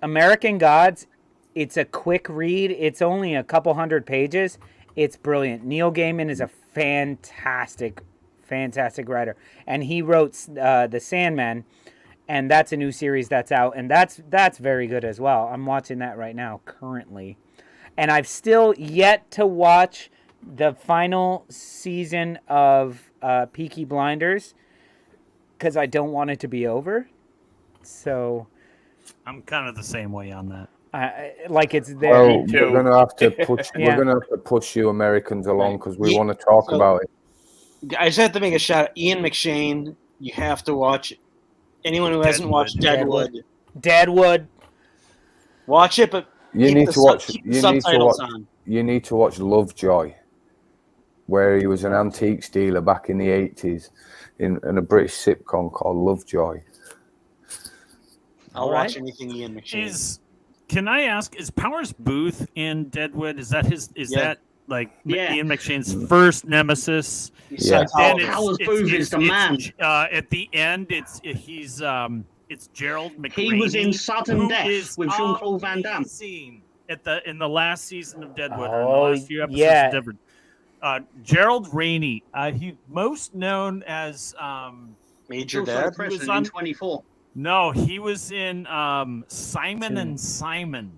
American Gods, it's a quick read. It's only a couple hundred pages. It's brilliant. Neil Gaiman is a fantastic writer. And he wrote The Sandman, and that's a new series that's out, and that's very good as well. I'm watching that right now, currently. And I've still yet to watch the final season of Peaky Blinders because I don't want it to be over. So I'm kind of the same way on that. It's there. Well, we're gonna have to push. We're gonna have to push you Americans along because we want to talk about it. I just have to make a shout out. Ian McShane, you have to watch it. Anyone who hasn't watched Deadwood. Watch it, but you need to watch. You need to watch Lovejoy, where he was an antiques dealer back in the 80s in a British sitcom called Lovejoy. I'll watch anything Ian McShane. Can I ask? Is Powers Booth in Deadwood? Is that his? Is that like Ian McShane's first nemesis? Yeah. Powers Booth is the man. At the end, it's Gerald McRaney. He was in Sudden Death with Jean-Claude Van Damme. In the last season of Deadwood, or in the last few episodes of Deadwood. Gerald Rainey, he's most known as Major Dad. He was on 24. No, he was in Simon and Simon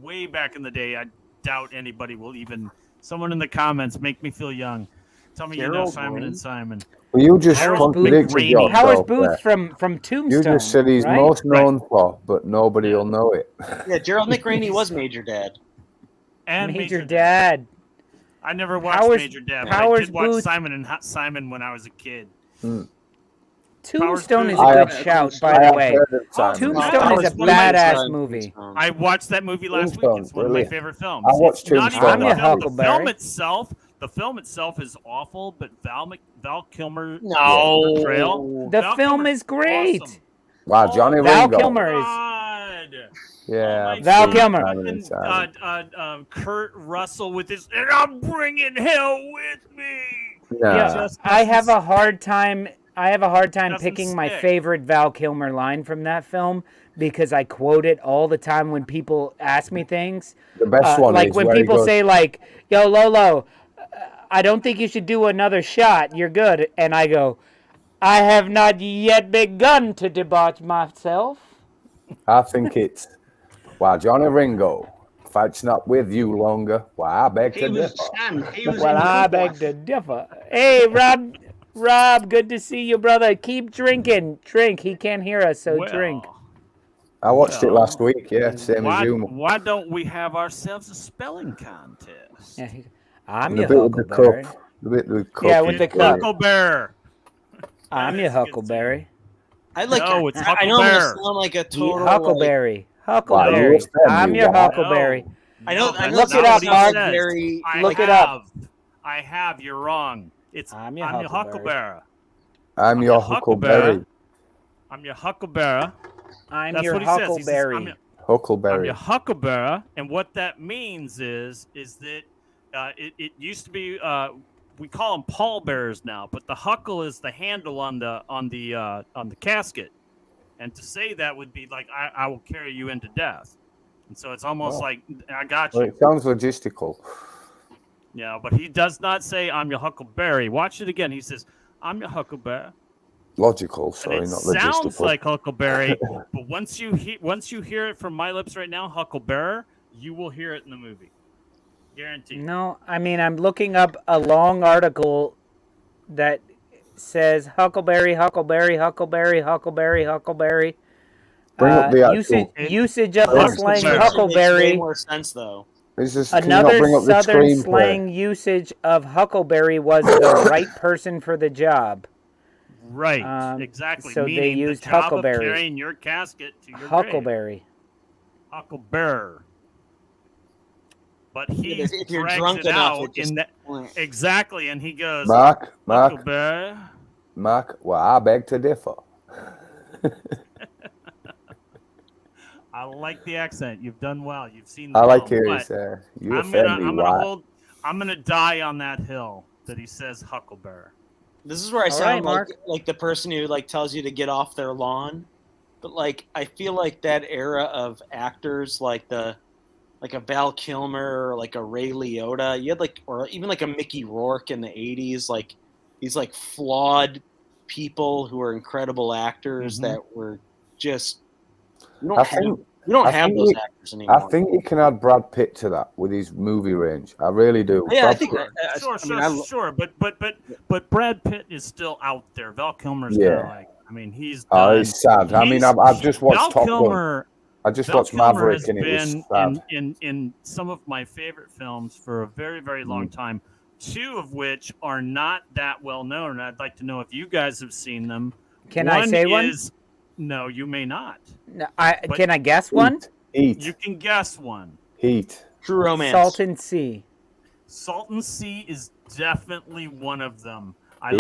way back in the day. I doubt anybody will even. Someone in the comments make me feel young. Tell me you know Simon and Simon. Well, you just contradicted yourself. Powers Booth from Tombstone. You just said he's most known for, but nobody will know it. Yeah, Gerald McRaney was Major Dad. And Major Dad. I never watched Major Dad, but I did watch Booth. Simon when I was a kid. Tombstone is a good shout, by the way. Tombstone is a badass movie. I watched that movie last week. It's one of my favorite films. I watched Tombstone. The film itself is awful, but Val Kilmer. No. Portrayal. The film is great. Awesome. Wow, Johnny Val Ringo. Kilmer is. Yeah. Val Kilmer. Kurt Russell with his, and I'm bringing hell with me. Yeah, I have a hard time picking my favorite Val Kilmer line from that film because I quote it all the time when people ask me things. The best one like is when people say like, "Yo, Lolo, I don't think you should do another shot. You're good." And I go, "I have not yet begun to debauch myself." I think it's, while Johnny Ringo fights not with you longer, why I beg to differ. I beg to differ. Hey, Rob, good to see you, brother. Keep drinking. Drink. He can't hear us, so drink. I watched it last week, same as you. Why don't we have ourselves a spelling contest? Yeah, I'm your Huckleberry. With the cup. Yeah, with the cup. Huckleberry. I'm your Huckleberry. I like. No, it's I know I'm gonna sound like a total Huckleberry. Huckleberry. I'm your Huckleberry. I know. Look it up, Mark. Look it up. I have. You're wrong. I'm your Huckleberry. I'm your Huckleberry. I'm your Huckleberry. I'm your Huckleberry. Huckleberry. I'm your Huckleberry, and what that means is that it used to be we call them pallbearers now, but the huckle is the handle on the casket, and to say that would be like I will carry you into death, and so it's almost like I got you. Well, it sounds logistical. Yeah, but he does not say I'm your Huckleberry. Watch it again. He says I'm your Huckleberry. Logical, sorry, not logistical. It sounds like Huckleberry, but once you hear it from my lips right now, Huckleberry, you will hear it in the movie. Guaranteed. No, I mean, I'm looking up a long article that says Huckleberry, Huckleberry, Huckleberry, Huckleberry, Huckleberry. Bring up the usage of the slang Huckleberry. Makes way more sense, though. Another Southern slang usage of Huckleberry was the right person for the job. Right, exactly. So meaning they used the job Huckleberry. Of carrying your casket to your Huckleberry. grave. Huckleberry. But he if you're drags drunk it enough, out in that exactly, and he goes, Mark, Huckleberry. Well, I beg to differ. I like the accent. You've done well. You've seen. I like hearing you I'm gonna die on that hill that he says Huckleberry. This is where I sound like the person who like tells you to get off their lawn, but like I feel like that era of actors like a Val Kilmer or like a Ray Liotta, you had or even like a Mickey Rourke in the 80s, like these like flawed people who are incredible actors that were just we don't have those actors anymore. I think you can add Brad Pitt to that with his movie range. I really do. Yeah, I think sure. But Brad Pitt is still out there. Val Kilmer's kind of like, I mean, he's sad. I've just watched Top Gun. I just watched Maverick, and it was sad. in some of my favorite films for a very, very long time. Two of which are not that well known, and I'd like to know if you guys have seen them. Can I say one? No, you may not. No, can I guess one? Heat. You can guess one. Heat. True Romance. Salton Sea. Salton Sea is definitely one of them. I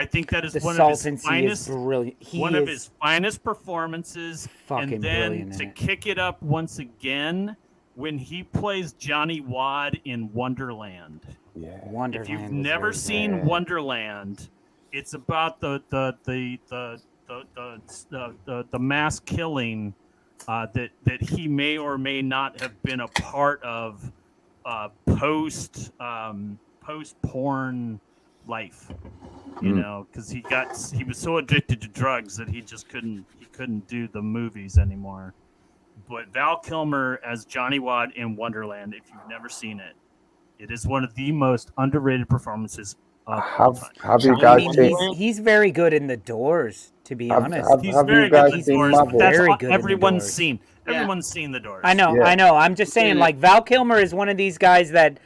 think that is one of his finest. Brilliant. One of his finest performances. Fucking and then brilliant. To kick it up once again, when he plays Johnny Wad in Wonderland. Yeah. Wonderland. If you've never seen Wonderland, it's about the mass killing that he may or may not have been a part of post porn life, you know, because he was so addicted to drugs that he just couldn't do the movies anymore. But Val Kilmer as Johnny Wad in Wonderland, if you've never seen it, it is one of the most underrated performances Have you guys seen? He's very good in The Doors, to be honest. He's have very you guys good in seen The Doors. Marvel? That's Very good in The everyone's Doors. seen. Yeah. Everyone's seen The Doors. I know. I'm just saying, Yeah. like, Val Kilmer is one of these guys that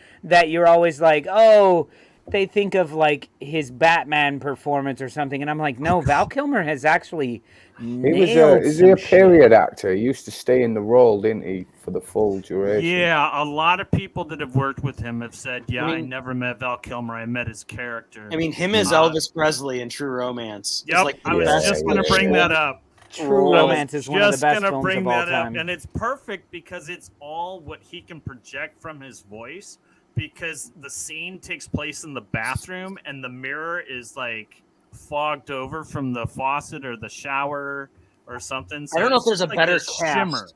you're always like, oh, they think of like his Batman performance or something, and I'm like, no, Val Kilmer has actually nailed Is he a some period actor? He used to stay in the role, didn't he, for the full duration? Yeah, a lot of people that have worked with him have said, I mean- never met Val Kilmer. I met his character. I mean, him as Elvis Presley in True Romance. Yep, Like I was just going to bring that up. True Romance is one of the best gonna films bring of all that up, time. and it's perfect because it's all what he can project from his voice. Because the scene takes place in the bathroom, and the mirror is like fogged over from the faucet or the shower or something. So I don't know if there's a like better this cast.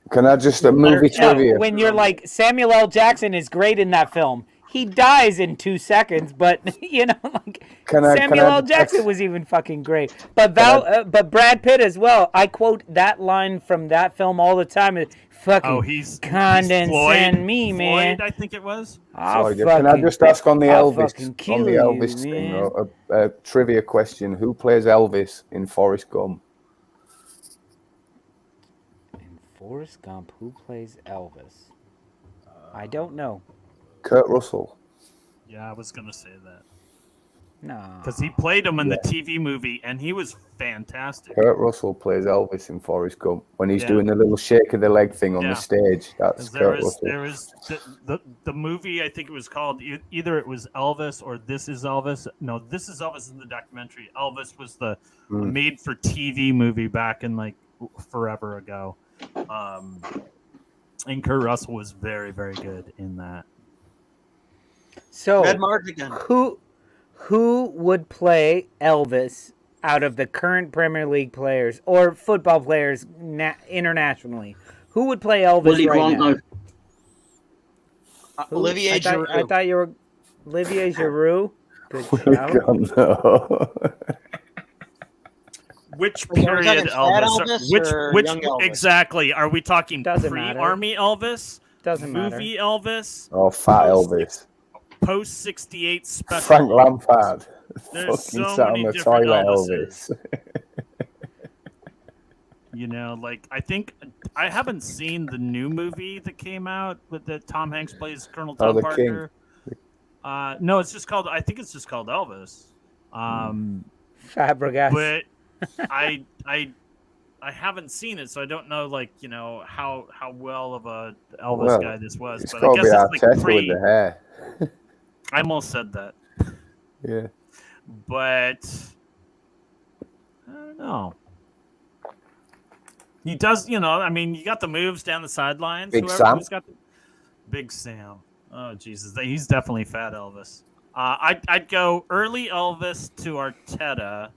Can I just a movie trivia? When you're like, Samuel L. Jackson is great in that film. He dies in 2 seconds, but like Samuel L. Jackson was even fucking great. But but Brad Pitt as well. I quote that line from that film all the time. Fucking he's condescend me, man. Floyd, I think it was. Sorry, can I just ask on the Elvis you, thing, a trivia question? Who plays Elvis in Forrest Gump? In Forrest Gump, who plays Elvis? I don't know. Kurt Russell. Yeah, I was gonna say that. No. Because he played him in the TV movie, and he was fantastic. Kurt Russell plays Elvis in Forrest Gump when he's doing the little shake of the leg thing on the stage. That's Kurt Russell. There was the movie. I think it was called either it was Elvis or This Is Elvis. No, This Is Elvis in the documentary. Elvis was the made-for-TV movie back in like forever ago. And Kurt Russell was very, very good in that. So Red Mardigan. Who would play Elvis out of the current Premier League players or football players internationally? Who would play Elvis Willy right now? Olivier Giroud. I thought you were Olivier Giroud. Good shout. No. Which Are we period talking Elvis? Fat Elvis or Which Young Elvis? exactly? Are we talking Doesn't matter. pre-army Elvis? Doesn't matter. Movie Elvis? Oh, fat Elvis. Post 68 special. Frank Lampard. There's Fucking so sat on many the different toilet, Elvises. Elvis. Like I think I haven't seen the new movie that came out with the Tom Hanks plays Colonel Tom the Parker. No, it's just called. I think it's just called Elvis. Fabregas. But I haven't seen it, so I don't know, like how well of a Elvis guy this was. It's But got I to guess be it's like Arteta with the hair. I almost said that, Yeah. but I don't know. He does, I mean, you got the moves down the sidelines. Big Sam. Got Big Sam. Oh Jesus, he's definitely fat Elvis. I'd go early Elvis to Arteta.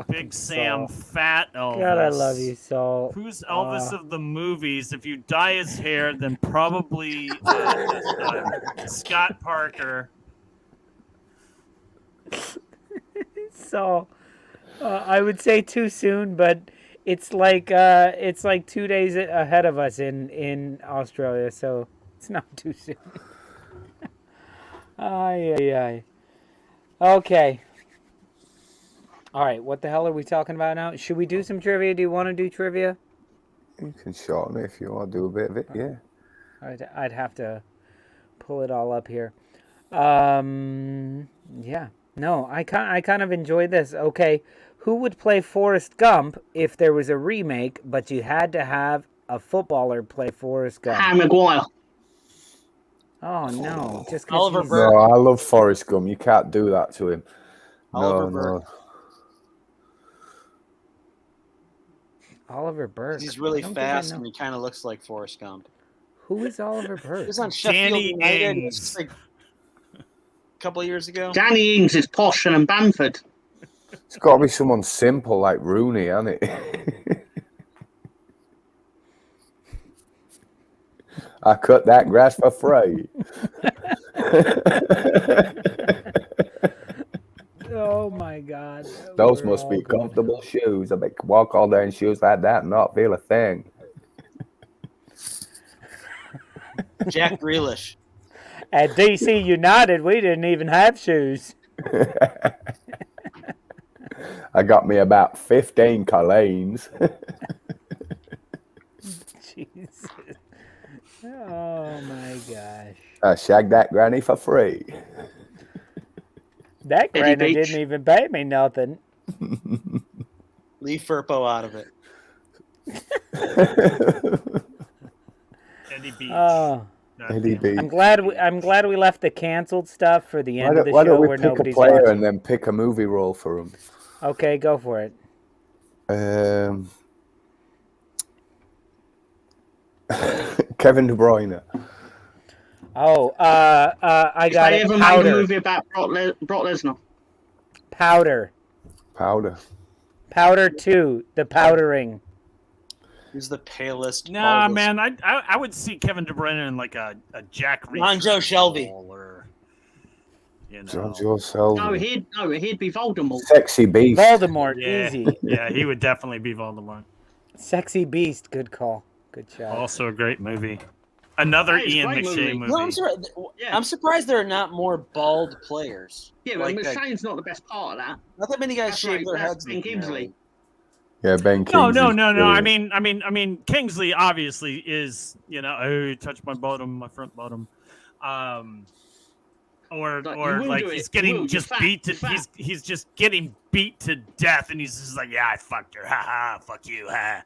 Big Sam, fat Elvis. God, I love you, Saul. Who's Elvis of the movies? If you dye his hair, then probably Scott Parker. So, I would say too soon, but it's like 2 days ahead of us in Australia, so it's not too soon. Ay. Okay. All right, what the hell are we talking about now? Should we do some trivia? Do you want to do trivia? You can shorten it if you want to do a bit of it, yeah. I'd have to pull it all up here. Yeah. No, I kind of enjoy this. Okay, who would play Forrest Gump if there was a remake, but you had to have a footballer play Forrest Gump? Harry Maguire. Oh, no. Just Oliver he's... Burke. No, I love Forrest Gump. You can't do that to him. Oliver Burke. Oliver Burke. He's really fast and he kind of looks like Forrest Gump. Who is Oliver Burke? He was on Sheffield United just like a couple of years ago. Danny Ings is posh and Bamford. It's got to be someone simple like Rooney, hasn't it? I cut that grass for free. Oh my God. Those must be comfortable shoes. I can walk all day in shoes like that and not feel a thing. Jack Grealish. At DC United, we didn't even have shoes. I got me about 15 Colleens. Jesus. Oh my gosh. I shagged that granny for free. That Eddie granny Beach. didn't even pay me nothing. Leave Furpo out of it. Eddie Beach. Oh, Eddie Beach. I'm glad we left the canceled stuff for the end of the Why show don't we where pick a nobody's player watching. and then pick a movie role for him? Okay, go for it. Kevin De Bruyne. Oh, I If got they it. ever made a Powder. movie about Brock Lesnar. Powder. Powder 2. The powdering. Who's the palest? Nah, baldest- man, I would see Kevin De Bruyne in like a Jack Reacher Ron Joe Shelby. role or, you know. John Joe Selby. He'd be Voldemort. Sexy Beast. Voldemort. Yeah, Easy. yeah, he would definitely be Voldemort. Sexy Beast. Good call. Good shot. Also a great movie. Another That is a Ian great McShane movie. No, Yeah. I'm surprised there are not more bald players. Yeah, but Like, McShane's not the best part of that. not that many guys That's shave right, their that's heads. Ben in there. Kingsley. Yeah, Ben No, Kingsley's no. brilliant. I mean, Kingsley obviously is, oh, you touched my bottom, my front bottom, or Like, you or will like do he's it. getting You will. just You're beat to fat. he's just getting beat to death, and he's just like, yeah, I fucked her, ha ha, fuck you, ha.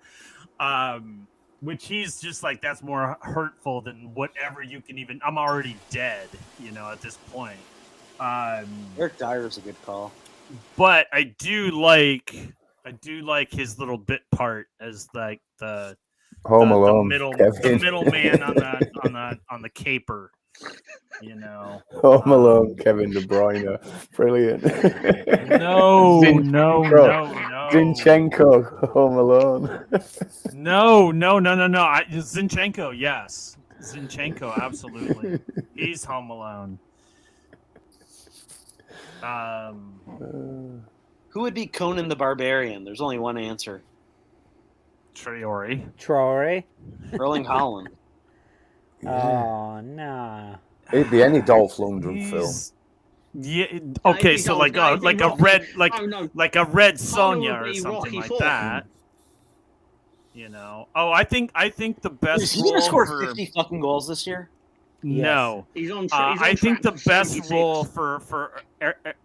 Which he's just like, that's more hurtful than whatever you can even. I'm already dead, at this point. Eric Dyer's a good call. But I do like his little bit part as like the Home the Alone. the middleman on the caper, Home Alone, Kevin De Bruyne. Brilliant. No, Zinchenko. Zinchenko, Home Alone. no. Zinchenko, yes. Zinchenko, absolutely. He's Home Alone. Who would be Conan the Barbarian? There's only one answer. Traore. Erling Haaland. Oh, nah. It'd be any Dolph Lundgren film. Yeah. Okay, he'd be so like Dolph- a he'd be a Rocky. red No. like a red Haaland Sonja would or be something Rocky like IV. that. Oh, I think the best. Is he going to role score for- 50 fucking goals this year? No. He's on. I think the best 76. role for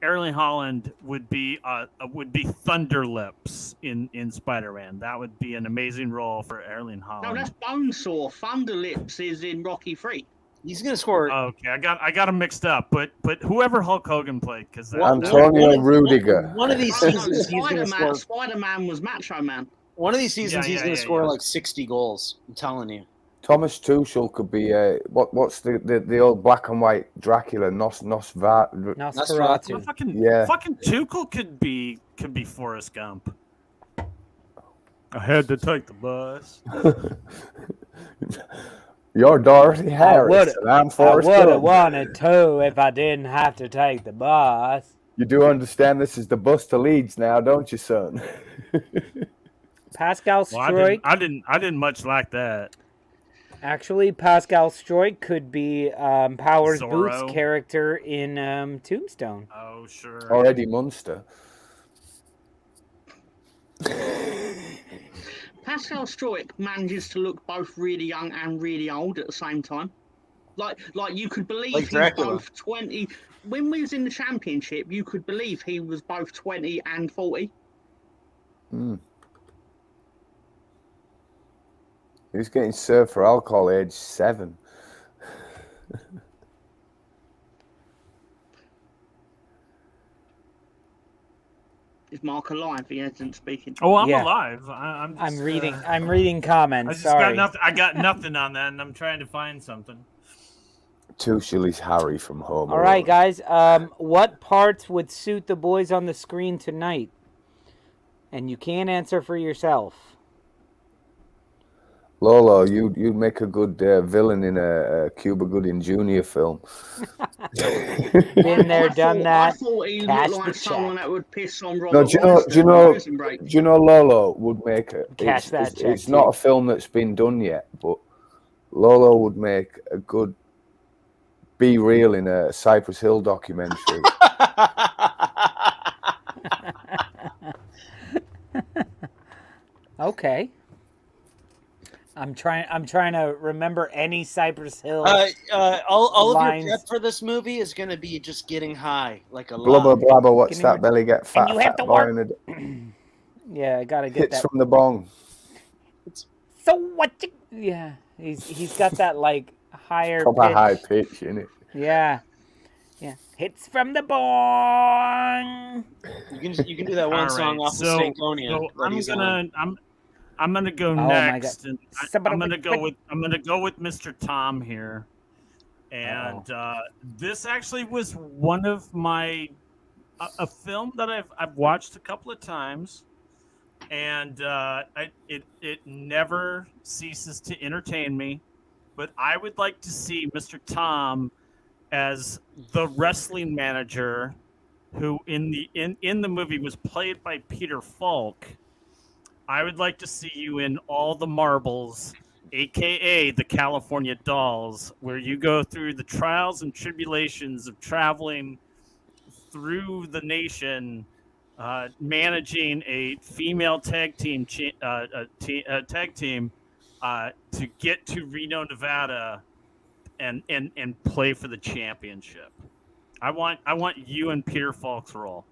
Erling Haaland would be Thunderlips in Spider-Man. That would be an amazing role for Erling Haaland. No, that's Bonesaw. Thunderlips is in Rocky 3. He's going to score. Okay, I got them mixed up, but whoever Hulk Hogan played, because Antonio Rudiger. One of these seasons, he's going to score. Spider-Man was Macho Man. One of these seasons, Yeah, he's going to yeah, score yeah. like 60 goals. I'm telling you. Thomas Tuchel could be what's the old black and white Dracula Nosferatu. Fucking Tuchel could be Forrest Gump. I had to take the bus. You're Dorothy Harris, and I'm I Forrest would have Gump. wanted to if I didn't have to take the bus. You do understand this is the bus to Leeds now, don't you, son? Pascal Well, Stroik. I didn't much like that. Actually, Pascal Stroik could be Powers Zorro. Booth's character in Tombstone. Oh sure. Or Eddie Munster. Pascal Stroik manages to look both really young and really old at the same time. Like you could believe Like he's Dracula. both 20. When we was in the championship, you could believe he was both 20 and 40. He's getting served for alcohol age 7. Is Mark alive? He isn't speaking. Oh, I'm Yeah. alive. I'm just, I'm reading comments. I just Sorry. got nothing. I got nothing on that, and I'm trying to find something. Tuchel is Harry from Home All Alone. right, guys. What parts would suit the boys on the screen tonight? And you can't answer for yourself. Lolo, you'd make a good villain in a Cuba Gooding Jr. film. Been there, done that. I thought he Cash looked like the someone check. that would piss on Robert No, do Weinstein on Prison Break. you know Lolo would make it? Cash that check, It's not too. a film that's been done yet, but Lolo would make a good Be Real in a Cypress Hill documentary. Okay. I'm trying to remember any Cypress Hill. All of lines. your prep for this movie is going to be just getting high, like a Blubber lot. blabber, what's Can that you- belly get fat? and you have Fat to boy work. in Yeah, I gotta get hits that. from the bong. So what? Yeah, he's got that like higher Proper pitch. high pitch, innit? Yeah. Hits from the bong. You can do that one All song right, off of Stankonia. So that he's on. I'm gonna go my next, God. and Somebody I'm gonna wait, go wait. with Mr. Tom here, and this actually was one of my a film that I've watched a couple of times, and it never ceases to entertain me. But I would like to see Mr. Tom as the wrestling manager, who in the movie was played by Peter Falk. I would like to see you in All the Marbles, aka the California Dolls, where you go through the trials and tribulations of traveling through the nation, managing a female tag team to get to Reno, Nevada, and play for the championship. I want you and Peter Falk's role.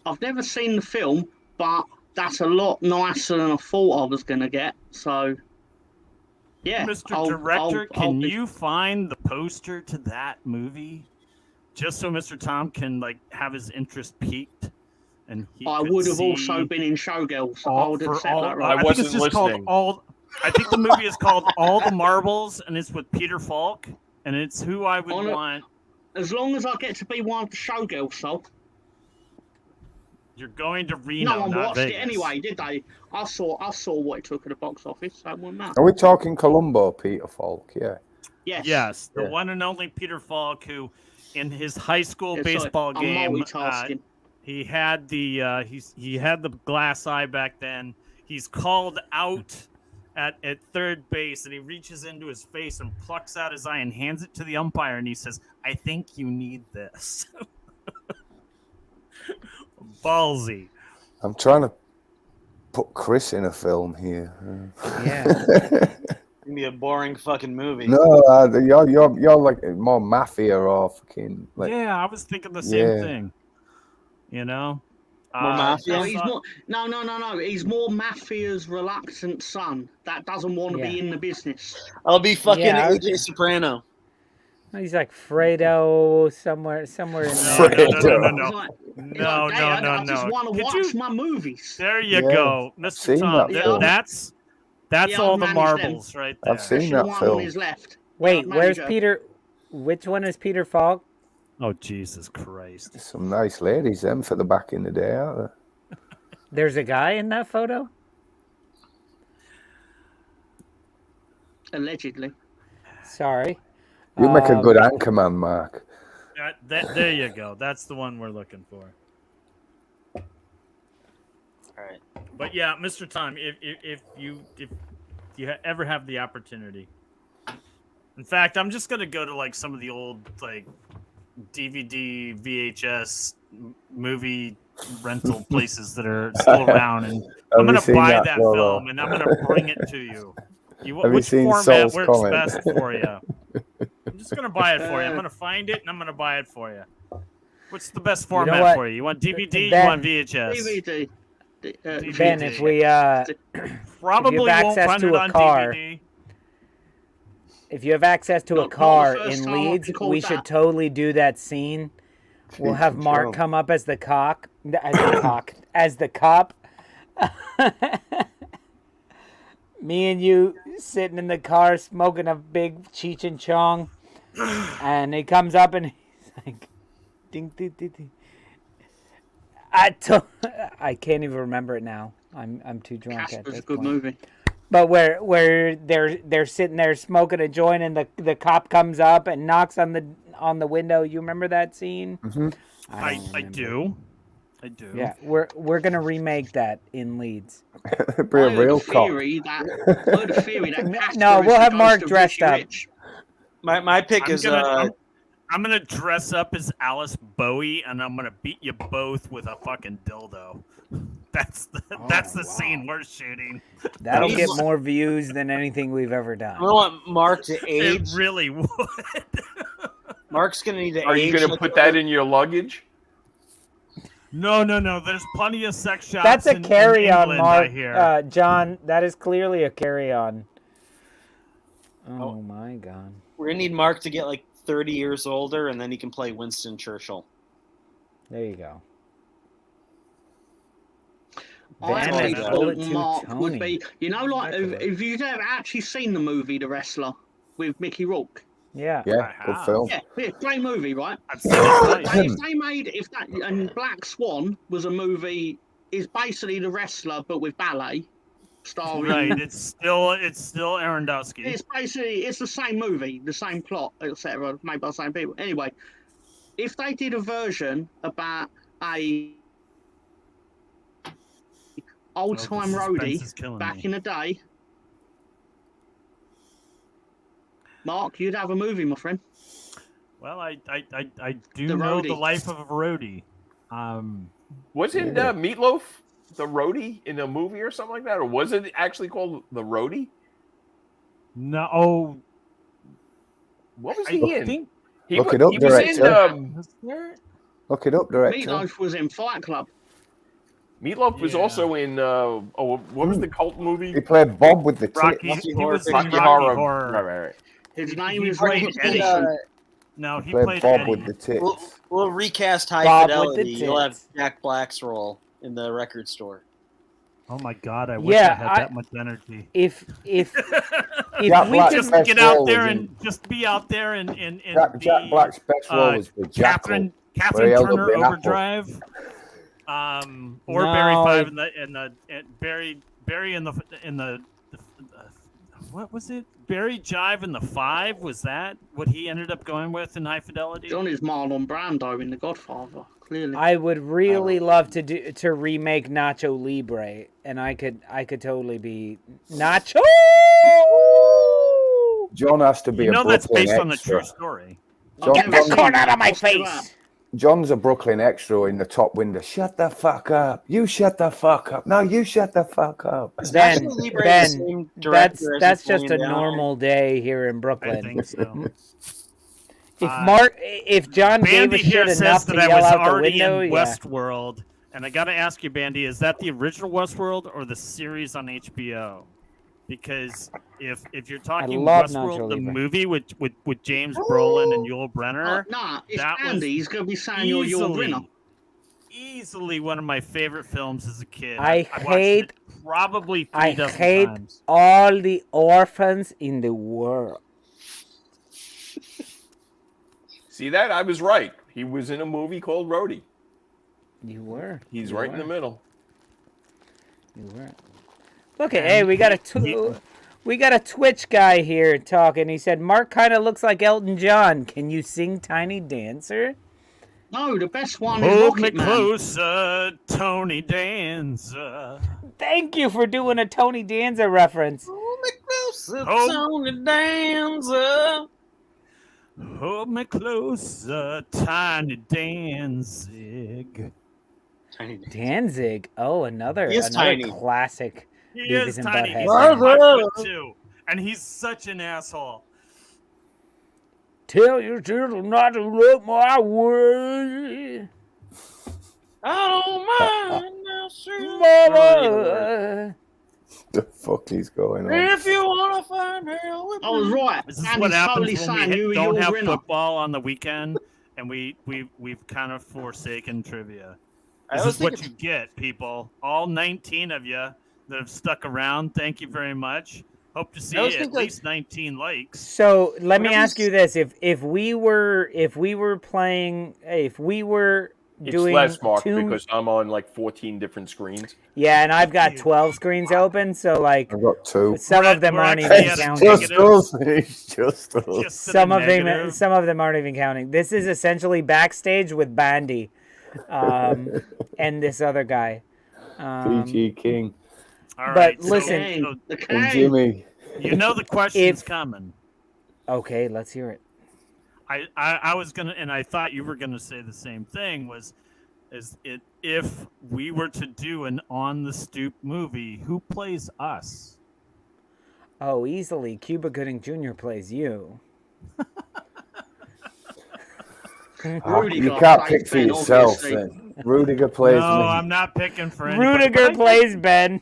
I've never seen the film, but that's a lot nicer than I thought I was going to get. So, yeah. Mr. Director, can you find the poster to that movie, just so Mr. Tom can like have his interest piqued? And I would have also been in Showgirls. So I would accept that, right? I wasn't listening. I think the movie is called All the Marbles, and it's with Peter Falk, and it's who I would want. As long as I get to be one of the Showgirls, so. You're going to Reno, No one not watched Vegas. it anyway, did they? I saw what it took at the box office. So it wouldn't matter. Are we talking Columbo, Peter Falk? Yeah. Yes. The one and only Peter Falk, who, in his high school baseball I'm game, multitasking. he had the he had the glass eye back then. He's called out at third base, and he reaches into his face and plucks out his eye and hands it to the umpire, and he says, "I think you need this." Ballsy. I'm trying to put Chris in a film here. Yeah. It's gonna be a boring fucking movie. No, you're like more mafia or fucking like. Yeah, I was thinking the same thing. You know, More mafia? No, he's more. No. He's more mafia's reluctant son that doesn't want to be in the business. I'll be fucking Yeah. AJ Soprano. He's like Fredo somewhere in Fredo. No. I just want to Could watch you- my movies. There you Yeah, go, I've Mr. seen Tom. that film. That's Yeah, all I've the managed marbles right there. I've seen Especially that one film. on his left. Wait, where's Manager. Peter? Which one is Peter Falk? Oh, Jesus Christ. Some nice ladies, them for the back in the day, aren't there? There's a guy in that photo? Allegedly. Sorry. You make a good anchorman, Mark. There you go. That's the one we're looking for. All right. But yeah, Mr. Tom, if you ever have the opportunity. In fact, I'm just gonna go to like some of the old like DVD, VHS movie rental places that are still around, and I'm gonna buy that Lolo? film and I'm gonna bring it to you. Have you Which seen format Saul's works comment? best for you? I'm just gonna buy it for you. I'm gonna find it and I'm gonna buy it for you. What's the best format what? for you? You want DVD? Ben- You want VHS? DVD. Ben, if we Probably have won't access find to it a on car, DVD. if you have access to a Not the car first in time I've Leeds, been called we should that. totally do that scene. We'll have Mark come up as the cop. Me and you sitting in the car smoking a big Cheech and Chong, and he comes up and he's like, "Ding, ding, ding, ding." I can't even remember it now. I'm too drunk at Casper's this a good point. movie. But where they're sitting there smoking a joint, and the cop comes up and knocks on the window. You remember that scene? Mm-hmm. I do. Yeah, we're gonna remake that in Leeds. Be a real cop. I heard a theory that Casper No, is we'll the have ghost Mark of dressed Richie up. Rich. My pick is I'm gonna dress up as Alice Bowie, and I'm gonna beat you both with a fucking dildo. That's the scene we're shooting. That'll get more views than anything we've ever done. I want Mark to age. It really would. Mark's gonna need to age. Are you gonna put that in your luggage? No. There's plenty of sex shops. That's a carry-on, in Mark. here. John, that is clearly a carry-on. Oh my God. We're gonna need Mark to get like 30 years older, and then he can play Winston Churchill. There you go. I Van actually is thought bullet to Mark Tony. would be, like, if you've ever actually seen the movie The Wrestler with Mickey Rourke. Yeah. Yeah, good film. Yeah, great movie, right? I've seen it twice. And Black Swan was a movie, is basically The Wrestler but with ballet, starring. Right, it's still Arendowski. It's the same movie, the same plot, etc. Made by the same people. Anyway, if they did a version about a old-time roadie back in the day, Mark, you'd have a movie, my friend. Well, I do know the life of a roadie. Wasn't Meatloaf the roadie in a movie or something like that, or was it actually called the roadie? No. What was he in? Look it up, director. Look it up, director. Meatloaf was in Fight Club. Meatloaf was also in. What was the cult movie? He played Bob with the Rocky. tits. He was in Rocky Horror. Right. His name is played Eddie. No, he Played played Bob Eddie. with the tits. We'll recast High Bob with Fidelity. the You'll have tits. Jack Black's role in the record store. Oh my God! I wish I had that much energy. If Jack we Black's just best Get out role there was and in- just be out there and Jack Black's best role was with Jackal. Catherine where he held up Turner the apple. Overdrive, or No, Barry 5 and Barry in the what was it? Barry Jive in the 5, was that what he ended up going with in High Fidelity? Johnny's Marlon Brando in The Godfather. Clearly, I would really love to remake Nacho Libre, and I could totally be Nacho. John has to be You know a that's Brooklyn based on the extra. true story. Get that corn out of my face! John's a Brooklyn extra in the top window. Shut the fuck up. You shut the fuck up. No, you shut the fuck up. Ben, Nacho Libre the same director as that's just a Napoleon Dynamite? normal day here in I Brooklyn. think so. If John gave Bandy a here shit says enough to that I yell was out the already window, in yeah. Westworld, and I got to ask you, Bandy, is that the original Westworld or the series on HBO? Because if you're talking love Westworld, Nacho the Libre. movie with James Brolin and Yul Brynner, nah, it's that was Andy. He's going to be saying you're your winner. easily one of my favorite films as a kid. I watched hate- it probably 3 I dozen hate times. all the orphans in the world. See that? I was right. He was in a movie called Roadie. You were. He's You right were. in the middle. You were. Look at hey, we got a Twitch guy here talking. He said Mark kind of looks like Elton John. Can you sing Tiny Dancer? No, the best one is Hold me Rocket Man. closer, Tony Danza. Thank you for doing a Tony Danza reference. Hold me closer, Oh. Tony Danza. Hold me closer, Tiny Danzig. Tiny Danza. Danzig. Oh, another He is tiny. classic. He Beavis is and tiny. Butthead. He's like 5'2", and he's such an asshole. Tell your children not to look my way. I don't mind now, sir. Mama. The fuck is going on? If you want to find hell with I was right. This is Andy's what totally happens when saying we you were don't your have winner. football on the weekend, and we've kind of forsaken trivia. I This always is what think you get, people. All 19 of you that have stuck around. Thank you very much. Hope to see I always at think, like- least 19 likes. So let me Whenever ask you this: if we were playing, if we were It's doing less, Mark, two, because I'm on like 14 different screens. yeah, and I've got 12 screens open, so like I've got 2. some We're of them we're aren't actually even at a counting. Just negative. us. It's just us. Just at a negative. Some of them aren't even counting. This is essentially backstage with Bandy, and this other guy. PG King All But right, listen- so The and King. Jimmy. you know the question's If- coming. Okay, let's hear it. I was gonna, and I thought you were gonna say the same thing. If we were to do an On the Stoop movie, who plays us? Oh, easily. Cuba Gooding Jr. plays you. You can't pick for yourself then. Rudiger plays No, me. I'm not picking for anybody. Rudiger plays Ben.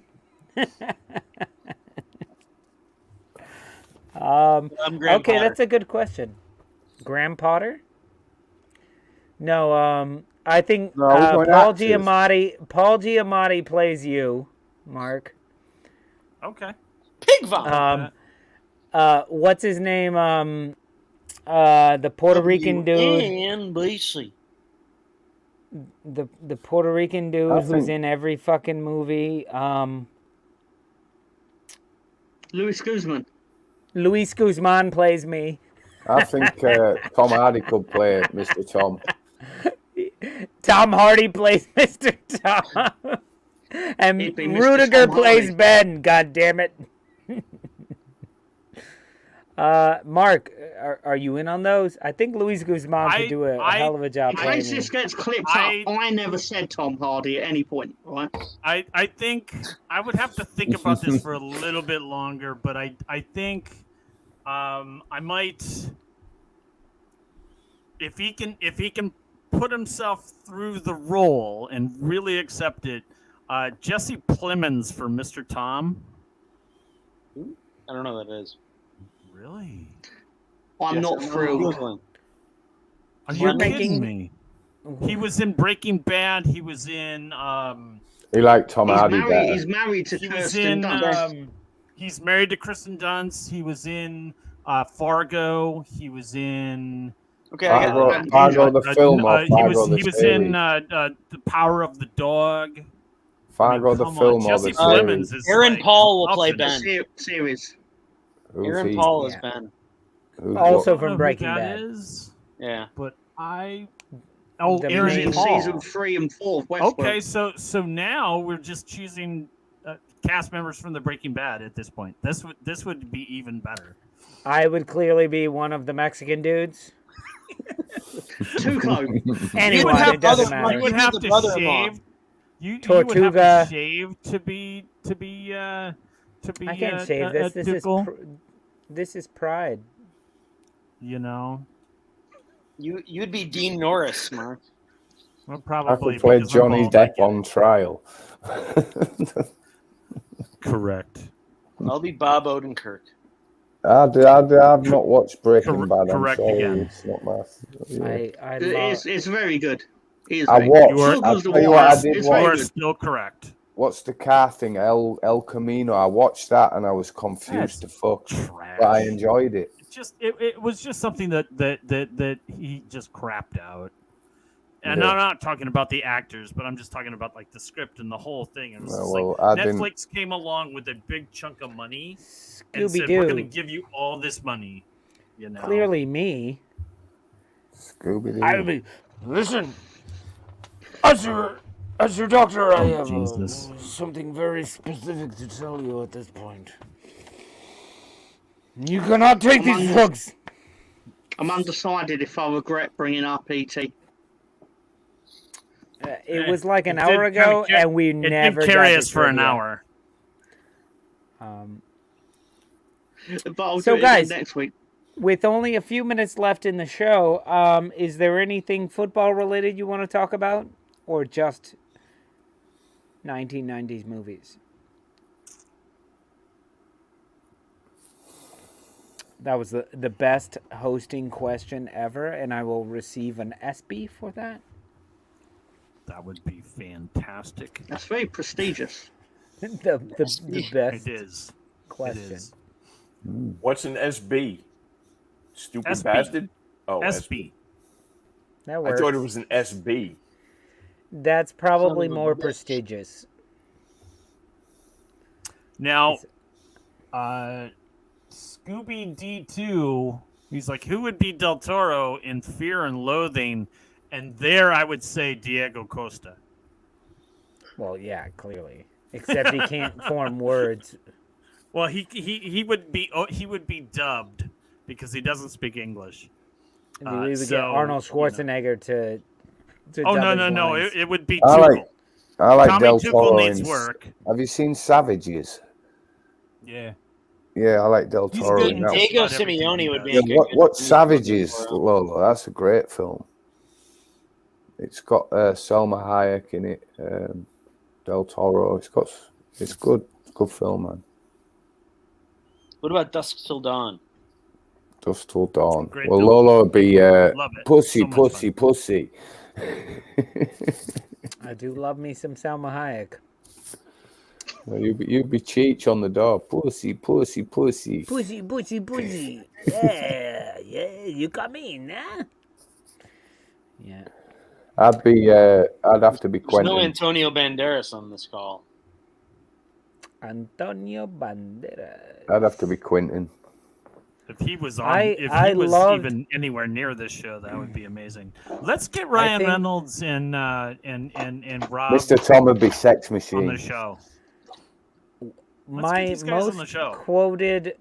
I'm Graham Okay, Potter. that's a good question. Graham Potter? No, I think No, we're going Paul actors. Giamatti. Paul Giamatti plays you, Mark. Okay. Pig vomit. What's his name? The Puerto Rican dude. NBC. The Puerto Rican dude I who's think- in every fucking movie. Luis Guzman. Luis Guzman plays me. I think Tom Hardy could play Mr. Tom. Tom Hardy plays Mr. Tom. And He'd be Mr. Rudiger Tom plays Hardy. Ben. God damn it. Mark, are you in on those? I think Luis Guzman could do a hell of a job In playing case me. this gets clipped up, I never said Tom Hardy at any point, right? I think I would have to think about this for a little bit longer, but I think I might, if he can put himself through the role and really accept it, Jesse Plemons for Mr. Tom. I don't know what that is. Really? I'm not thrilled. Are You're you making- kidding me? He was in Breaking Bad. He was in. He liked Tom Hardy He's better. married to He was Kirsten in. Dunst. He's married to Kristen Dunst. He was in Fargo. He was in. Okay, I got Fargo the film or Fargo the he was series? in The Power of the Dog. Fargo the come on, film or Jesse the Plemons series? is Aaron like Paul will up play in- Ben. Series. Who's Aaron he? Paul is Yeah. Ben. Who's Also I don't know from who Breaking that Bad. is, Yeah. but I. Oh, The He was Aaron in main- Paul. season 3 and 4 of Westworld. Okay, so now we're just choosing cast members from the Breaking Bad at this point. This would be even better. I would clearly be one of the Mexican dudes. Too close. Anyone, have it doesn't other- matter. You would You'd be have the to brother-in-law. shave. You would have Tortuga. to shave to be. I can't shave this. This is pride. You know, You'd be Dean Norris, Mark. well, I probably could play because I'm Johnny bald, I Depp get on trial. it. Correct. I'll be Bob Odenkirk. I've not watched Breaking Bad. I'm correct sorry, again. it's not my. Yeah. I love. It's very good. It is I very watched. You are- good. I'll So tell you goes what I the did It's You very are watch. good. still correct. What's the car thing? El Camino. I watched that and I was confused to fuck, Trash. but I enjoyed it. It was just something that he just crapped out. And Yeah. I'm not talking about the actors, but I'm just talking about like the script and the whole thing. It was No, just well, like I didn't- Netflix came along with a big chunk of money and said, Scooby "We're going to Doo. give you all this money." You know, Clearly me. Scooby I Doo. mean, listen, as your doctor, I have Jesus. something very specific to tell you at this point. You cannot take these drugs. I'm undecided if I regret bringing up E ET. It was like an It hour did kinda ago, ca- and we it never did carry got us to for an trivia. hour. But I'll So, do it again guys- next week. With only a few minutes left in the show, is there anything football related you want to talk about, or just 1990s movies? That was the best hosting question ever, and I will receive an SB for that. That would be fantastic. That's very prestigious. the best It is. question. It is. What's an SB? Stupid SB. bastard? Oh, SB. That I works. thought it was an SB. That's probably Son of a more bitch. prestigious. Now, Scooby D2, he's like, who would be Del Toro in Fear and Loathing? And there I would say Diego Costa. Well, yeah, clearly. Except he can't form words. Well, he would be dubbed because he doesn't speak English. We would get Arnold Schwarzenegger to Oh, dub no. his lines. It would be I Tuchel. like Tommy Del Tuchel Toro. needs work. Have you seen Savages? Yeah. Yeah, I like Del He's Toro. good in Now- just Diego about everything he Simeone would does. be Yeah, a good what good Savages, for him. Lolo? That's a great film. It's got Selma Hayek in it, Del Toro. It's good film, man. What about Dusk Till Dawn? Dusk Till Dawn. Great Well, film. Lolo would be Love it. pussy, So much pussy, fun. pussy. I do love me some Salma Hayek. You'd be Cheech on the door. Pussy, pussy, pussy. Pussy, pussy, pussy. Yeah, you come in, huh? Yeah. I'd have to be There's no Quentin. Antonio Banderas on this call. Antonio Banderas. I'd have to be Quentin. If he was on, I if he was loved- even anywhere near this show, that would be amazing. Let's get Ryan think- Reynolds and Rob Mr. Tom would be Sex on Machine. the show. Let's My get these guys on the most show. quoted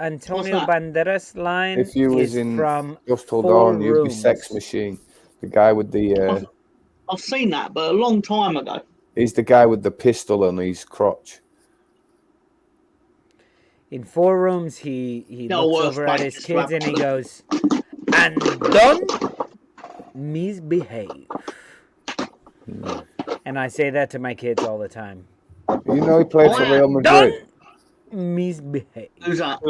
Antonio What's that? Banderas line If you was is in from Just Till Four Dawn, you'd be Rooms. Sex Machine. The guy with the I've seen that, but a long time ago. he's the guy with the pistol on his crotch. In 4 Rooms, he No looks worse over at place his to kids slap. and he goes, "And don't misbehave." And I say that to my kids all the time. You know he played for Real Madrid. Don't misbehave. Who's that?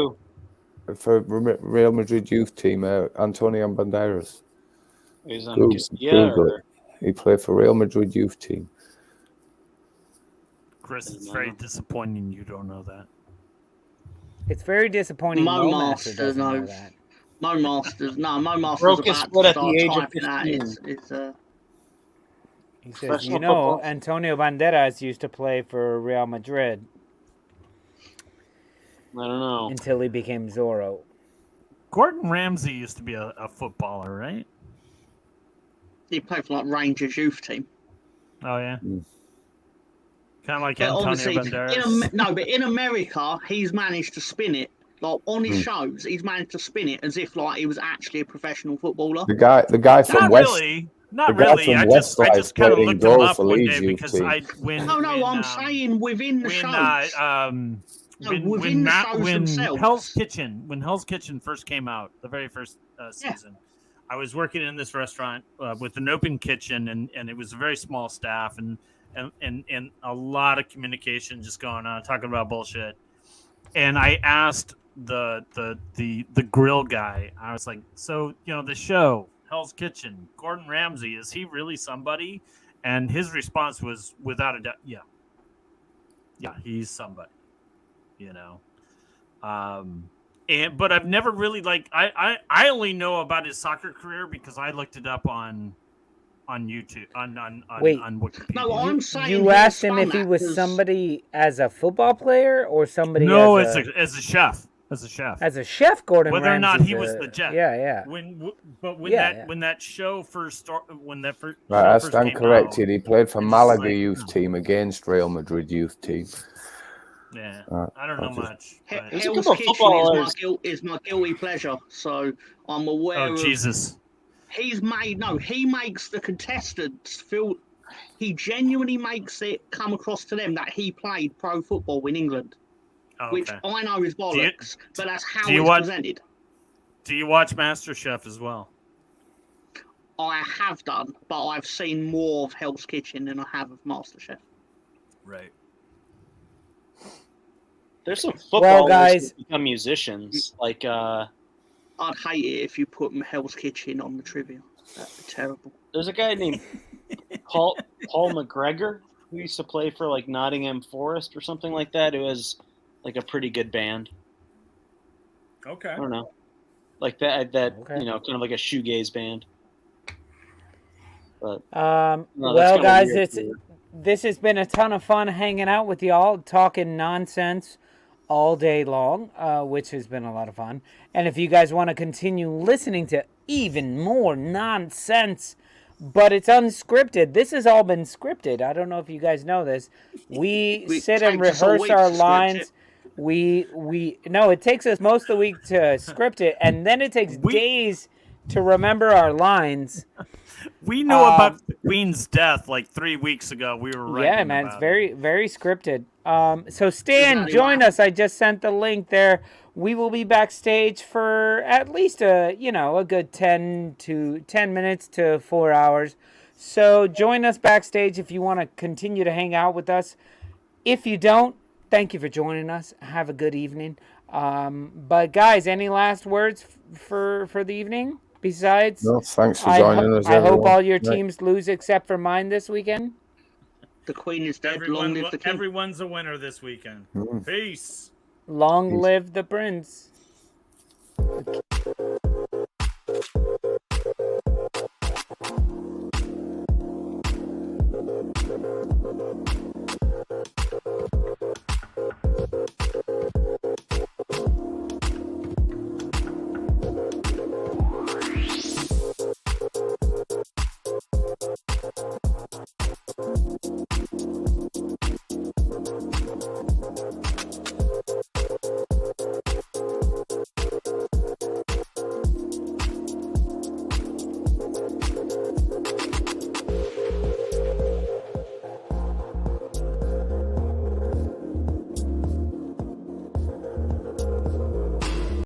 For Real Madrid youth team, Antonio Banderas. He's on Google Castilla. it. He played for Real Madrid youth team. Chris, it's very disappointing you don't know that. It's very disappointing. Mo Mo Master Master doesn't know knows. that. Mo Masters. No, Mo Masters Broke his about foot to at the start age of typing out 15. It's He says, Professional "You know, football. Antonio Banderas used to play for Real Madrid I don't know. until he became Zorro." Gordon Ramsay used to be a footballer, right? he played for like Rangers youth team. Oh yeah. Mm. Kind of like But Antonio obviously, Banderas. but in America, he's managed to spin it. Like on his shows, he's managed to spin it as if like he was actually a professional footballer. The guy from Not West. really. Not the guy really. from I Westlife just kind of played in looked him goal up for one Leeds day youth because team. I'm saying within the shows. Within the shows when themselves. Hell's Kitchen first came out, the very first season, I was working in this restaurant with an open kitchen, and it was a very small staff, and a lot of communication just going on, talking about bullshit. And I asked the grill guy, I was like, so the show Hell's Kitchen, Gordon Ramsay, is he really somebody? And his response was, without a doubt, yeah, he's somebody. But I've never really I only know about his soccer career because I looked it up on YouTube on Wikipedia. No, I'm saying You he asked him spun if he that was 'cause- somebody as a football player or somebody No, as as a chef. As a chef. as a chef. Gordon Whether or not Ramsay's he was the chef. Yeah. When that show first started, when that first Right, I show first stand came corrected. out, He played for it's Malaga like, youth team against Real Madrid youth team. yeah, Right, I don't know I'll just- much. He- but- There's a Hell's couple of Kitchen footballers. is my guilty pleasure, so I'm aware Oh of. Jesus! He makes the contestants feel. He genuinely makes it come across to them that he played pro football in England, Oh, which okay. I know is bollocks, but that's how do you it's watch- presented. Do you watch MasterChef as well? I have done, but I've seen more of Hell's Kitchen than I have of MasterChef. Right. There's some footballers guys- who become musicians. Like, I'd hate it if you put Hell's Kitchen on the trivia. That'd be terrible. there's a guy named Paul McGregor who used to play for like Nottingham Forest or something like that, who has like a pretty good band. Okay. I don't know, like that Okay. kind of like a shoegaze band. But No, that's Well, kinda guys, weird. this has been a ton of fun hanging out with y'all, talking nonsense all day long, which has been a lot of fun. And if you guys want to continue listening to even more nonsense, but it's unscripted, this has all been scripted. I don't know if you guys know this. We It sit and takes us a rehearse week our to script lines. No, it takes us most of the week to script it, and then it takes days to remember our lines. We knew about the Queen's death like 3 weeks ago. We were writing Yeah, man, it's about very, very scripted. So Stan, join us. I just sent the link there. We will be backstage for at least a good 10 minutes to 4 hours. So join us backstage if you want to continue to hang out with us. If you don't, thank you for joining us. Have a good evening. But guys, any last words for the evening? Besides, No, thanks for joining us. I hope all your Right. teams lose except for mine this weekend. The Queen is dead. Long live the King. Everyone's a winner this weekend. Peace. Long live the prince.